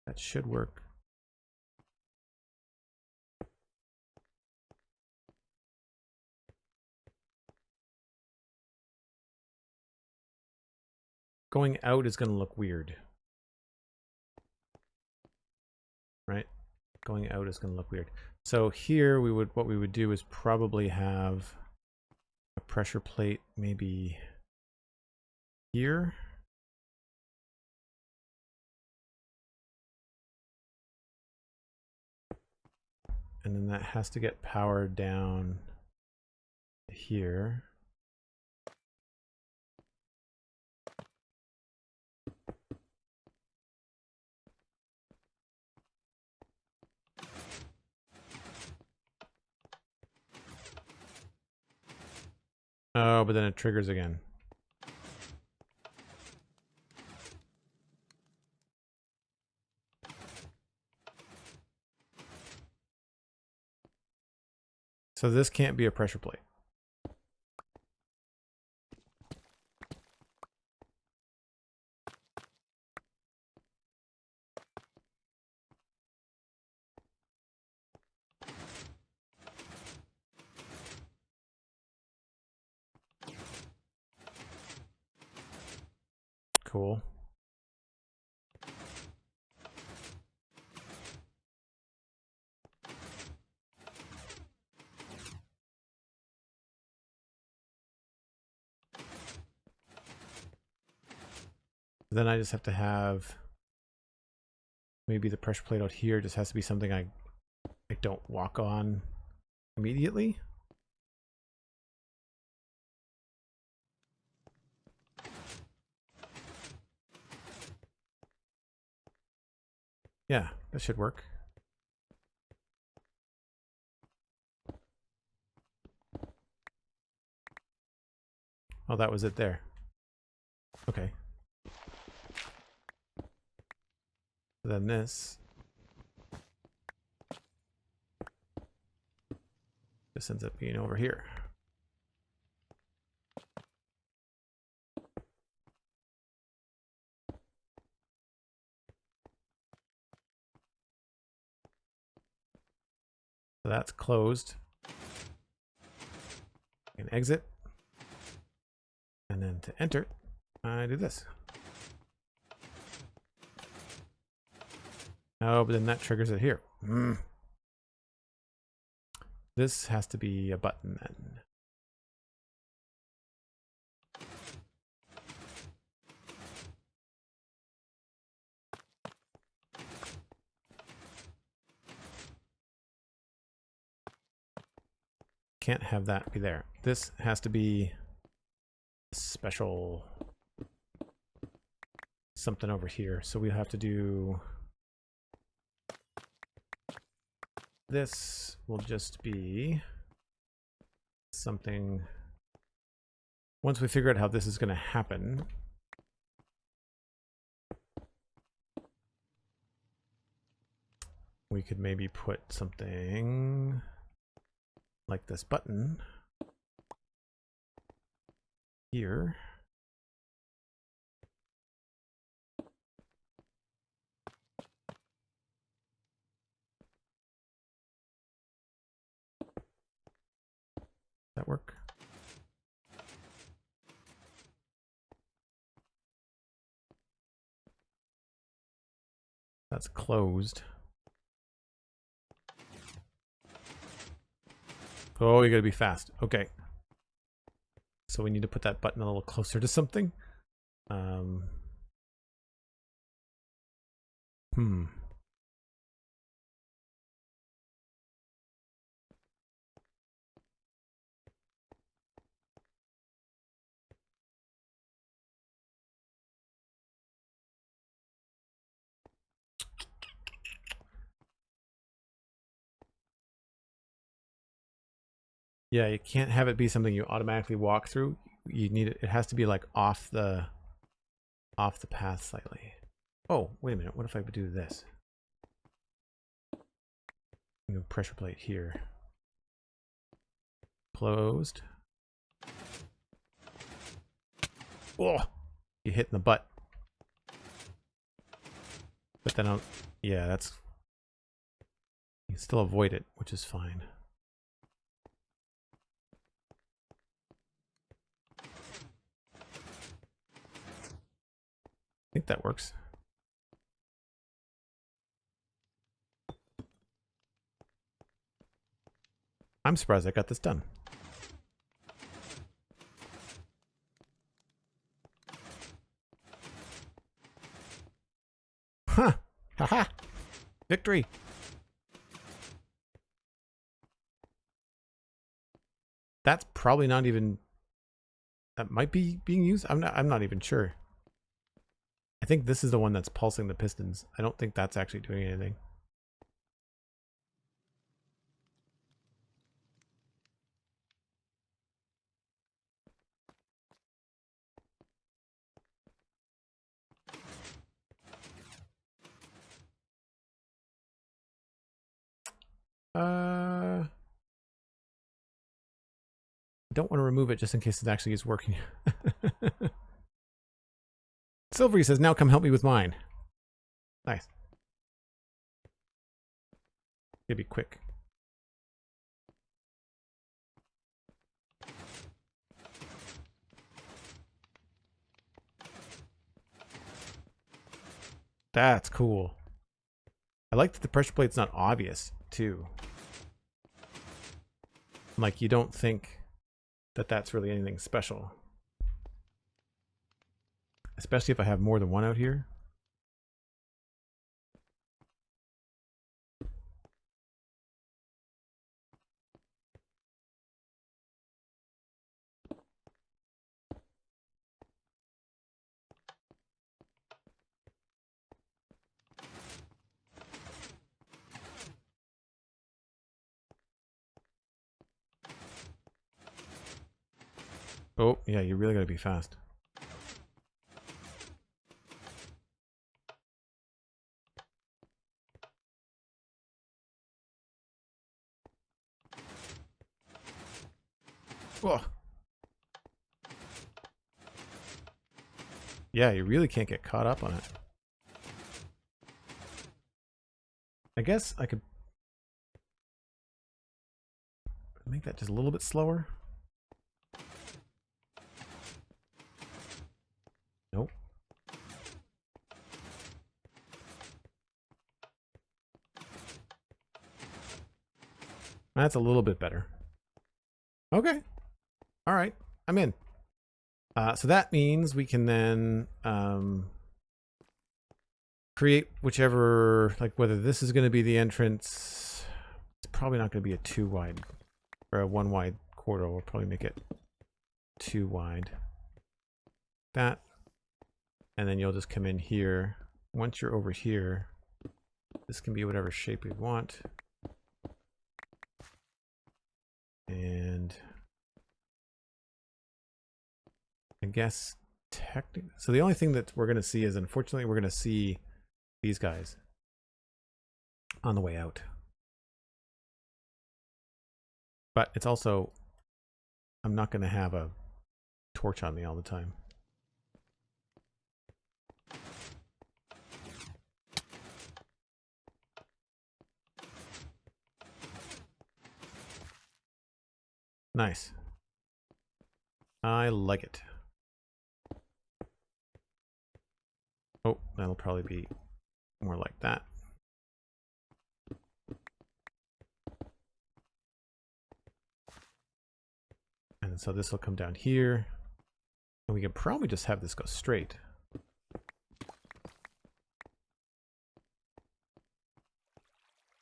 That should work. Going out is going to look weird. Right? Going out is going to look weird. So here what we would do is probably have a pressure plate maybe here. And then that has to get powered down here. Oh, but then it triggers again. So this can't be a pressure plate. Cool. Then I just have to have maybe the pressure plate out here just has to be something I don't walk on immediately. Yeah, that should work. Oh, that was it there. Okay. Then this ends up being over here. So that's closed. And exit. And then to enter, I do this. Oh, but then that triggers it here. This has to be a button then. Can't have that be there. This has to be special something over here. So we have to do this will just be something. Once we figure out how this is going to happen, we could maybe put something like this button here. That work? That's closed. Oh, you gotta be fast. Okay. So we need to put that button a little closer to something. Yeah, you can't have it be something you automatically walk through. You need it. It has to be like off the path slightly. Oh, wait a minute. What if I do this? New pressure plate here. Closed. Oh, you hit in the butt. But then I'll, yeah, that's, you can still avoid it, which is fine. I think that works. I'm surprised I got this done. Huh. Haha. Victory. That's probably not even, that might be being used. I'm not even sure. I think this is the one that's pulsing the pistons. I don't think that's actually doing anything. I don't want to remove it just in case it actually is working. Silvery says, now come help me with mine. Nice. It'll be quick. That's cool. I like that the pressure plate's not obvious, too. Like, you don't think that that's really anything special. especially if I have more than one out here. Oh, yeah, you really gotta be fast. Whoa. Yeah, you really can't get caught up on it. I guess I could make that just a little bit slower. Nope. That's a little bit better. Okay. All right. I'm in. So that means we can then create whichever, like whether this is going to be the entrance. It's probably not going to be a 2 wide or a 1 wide corridor. We'll probably make it 2 wide. That. And then you'll just come in here. Once you're over here, this can be whatever shape we want. And I guess technically, so the only thing that we're going to see is, unfortunately, we're going to see these guys on the way out. But it's also, I'm not going to have a torch on me all the time. Nice. I like it. Oh, that'll probably be more like that. And so this will come down here. And we could probably just have this go straight.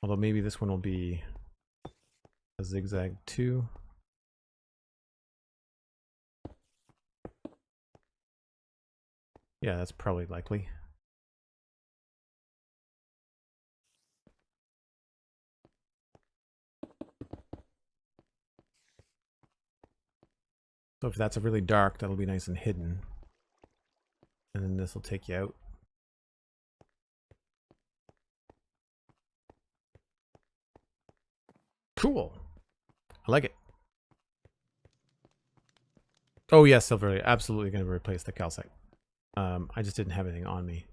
Although maybe this one will be a zigzag too. Yeah, that's probably likely. So if that's a really dark, that'll be nice and hidden. And then this will take you out. Cool. I like it. Oh yes, Silver, absolutely going to replace the calcite. I just didn't have anything on me.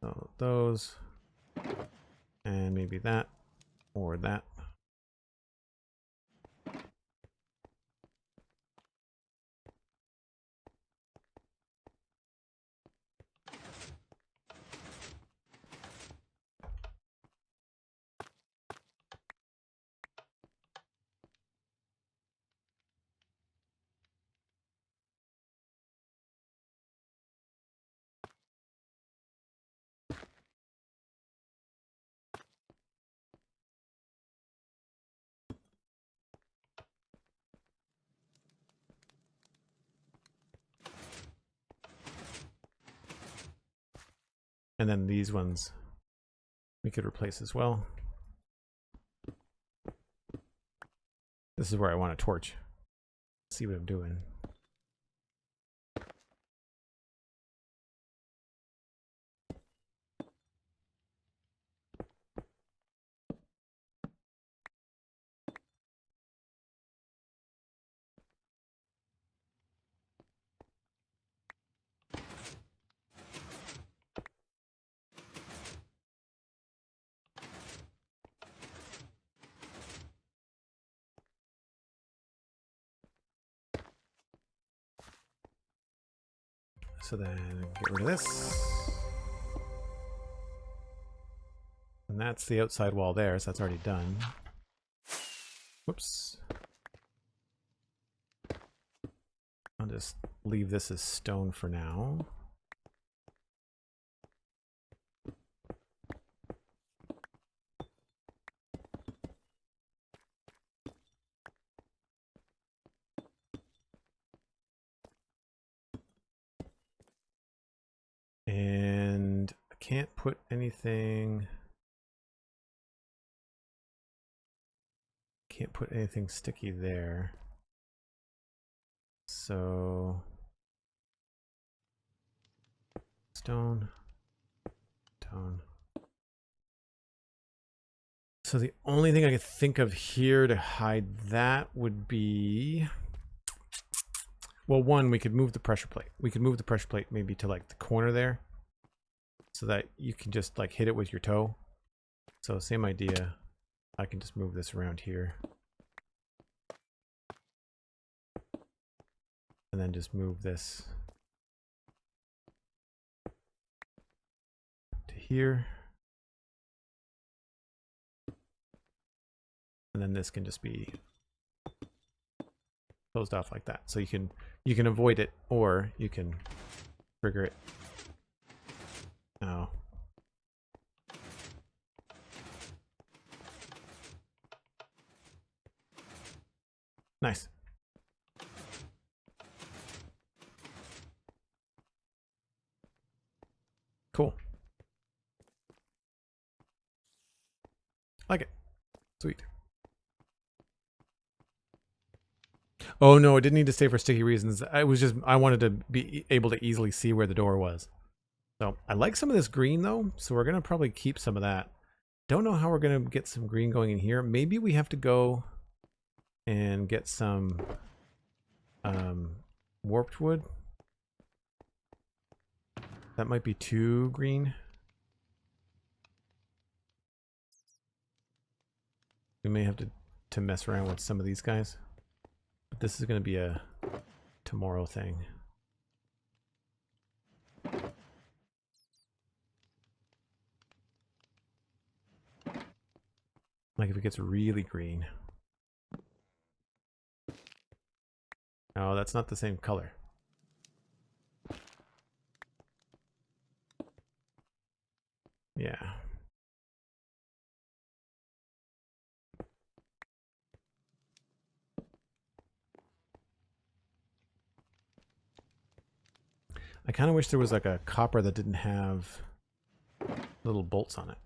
So those, and maybe that, or that. And then these ones we could replace as well. This is where I want a torch. See what I'm doing. So then get rid of this. And that's the outside wall there, so that's already done. Whoops. I'll just leave this as stone for now. And I can't put anything. Can't put anything sticky there. So stone. So the only thing I could think of here to hide that would be, well, one, we could move the pressure plate. We could move the pressure plate maybe to like the corner there so that you can just like hit it with your toe. So same idea. I can just move this around here. And then just move this to here. And then this can just be closed off like that. So you can avoid it or you can trigger it. Oh. Nice. Cool. Like it. Sweet. Oh no, it didn't need to stay for sticky reasons. I wanted to be able to easily see where the door was. So I like some of this green though, so we're gonna probably keep some of that. Don't know how we're gonna get some green going in here. Maybe we have to go and get some warped wood. That might be too green. We may have to mess around with some of these guys. But this is going to be a tomorrow thing. Like if it gets really green. Oh, that's not the same color. Yeah. I kind of wish there was like a copper that didn't have little bolts on it.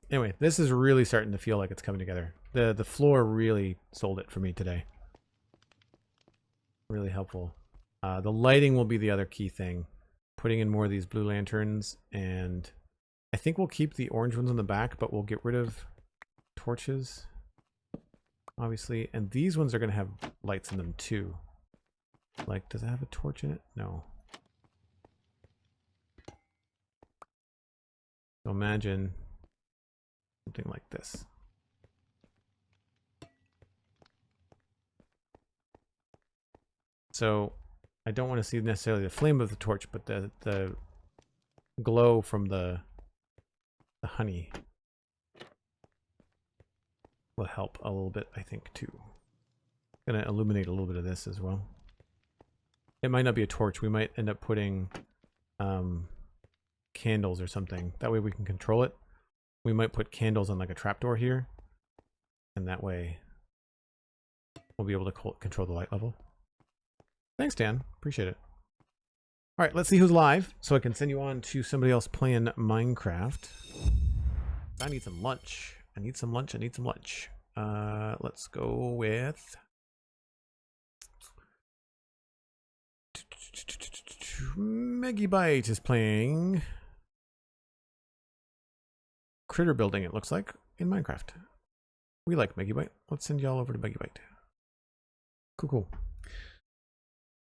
Anyway, this is really starting to feel like it's coming together. The floor really sold it for me today. Really helpful. The lighting will be the other key thing. Putting in more of these blue lanterns, and I think we'll keep the orange ones on the back, but we'll get rid of torches, obviously. And these ones are going to have lights in them too. Like, does it have a torch in it? No. So imagine something like this. So I don't want to see necessarily the flame of the torch, but the glow from the honey will help a little bit, I think, too. Gonna illuminate a little bit of this as well. It might not be a torch. We might end up putting candles or something. That way we can control it. We might put candles on like a trapdoor here, and that way we'll be able to control the light level. Thanks, Dan. Appreciate it. All right, let's see who's live so I can send you on to somebody else playing Minecraft. I need some lunch. I need some lunch. Let's go with Megibite is playing Critter Building, it looks like, in Minecraft. We like Megibite. Let's send y'all over to Megibite. Cool.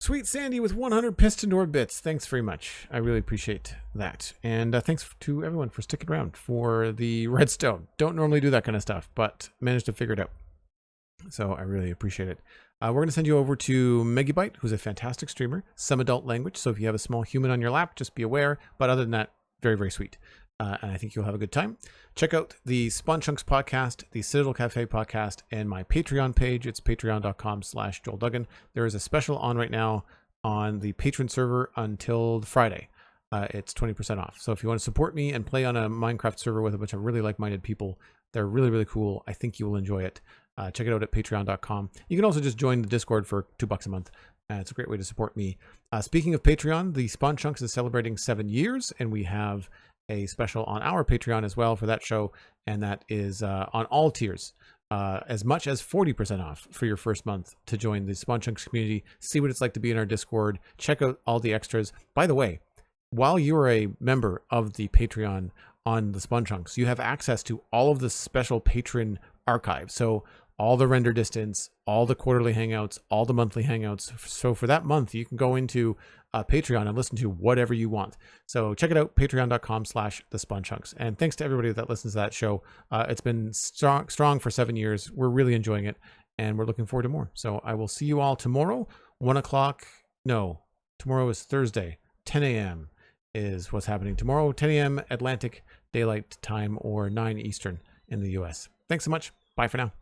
SweetSandi with 100 piston door bits. Thanks very much. I really appreciate that. And thanks to everyone for sticking around for the redstone. Don't normally do that kind of stuff, but managed to figure it out. So I really appreciate it. We're going to send you over to Megibite, who's a fantastic streamer. Some adult language, so if you have a small human on your lap, just be aware. But other than that, very, very sweet. and I think you'll have a good time. Check out the Spawn Chunks podcast, the Citadel Cafe podcast, and my Patreon page. It's patreon.com/JoelDuggan. There is a special on right now on the patron server until Friday. It's 20% off. So if you want to support me and play on a Minecraft server with a bunch of really like-minded people, they're really, really cool. I think you will enjoy it. Check it out at patreon.com. You can also just join the Discord for $2 a month. It's a great way to support me. Speaking of Patreon, the Spawn Chunks is celebrating 7 years, and we have a special on our Patreon as well for that show, and that is on all tiers. As much as 40% off for your first month to join the Spawn Chunks community, see what it's like to be in our Discord, check out all the extras. By the way, while you're a member of the Patreon on the Spawn Chunks, you have access to all of the special patron archives. So all the render distance, all the quarterly hangouts, all the monthly hangouts. So for that month, you can go into Patreon and listen to whatever you want. So check it out, patreon.com/thespawnchunks. And thanks to everybody that listens to that show. It's been strong for 7 years. We're really enjoying it, and we're looking forward to more. So I will see you all tomorrow, 1 o'clock. No, tomorrow is Thursday, 10 a.m. is what's happening tomorrow, 10 a.m. Atlantic Daylight Time or 9 Eastern in the US. Thanks so much. Bye for now.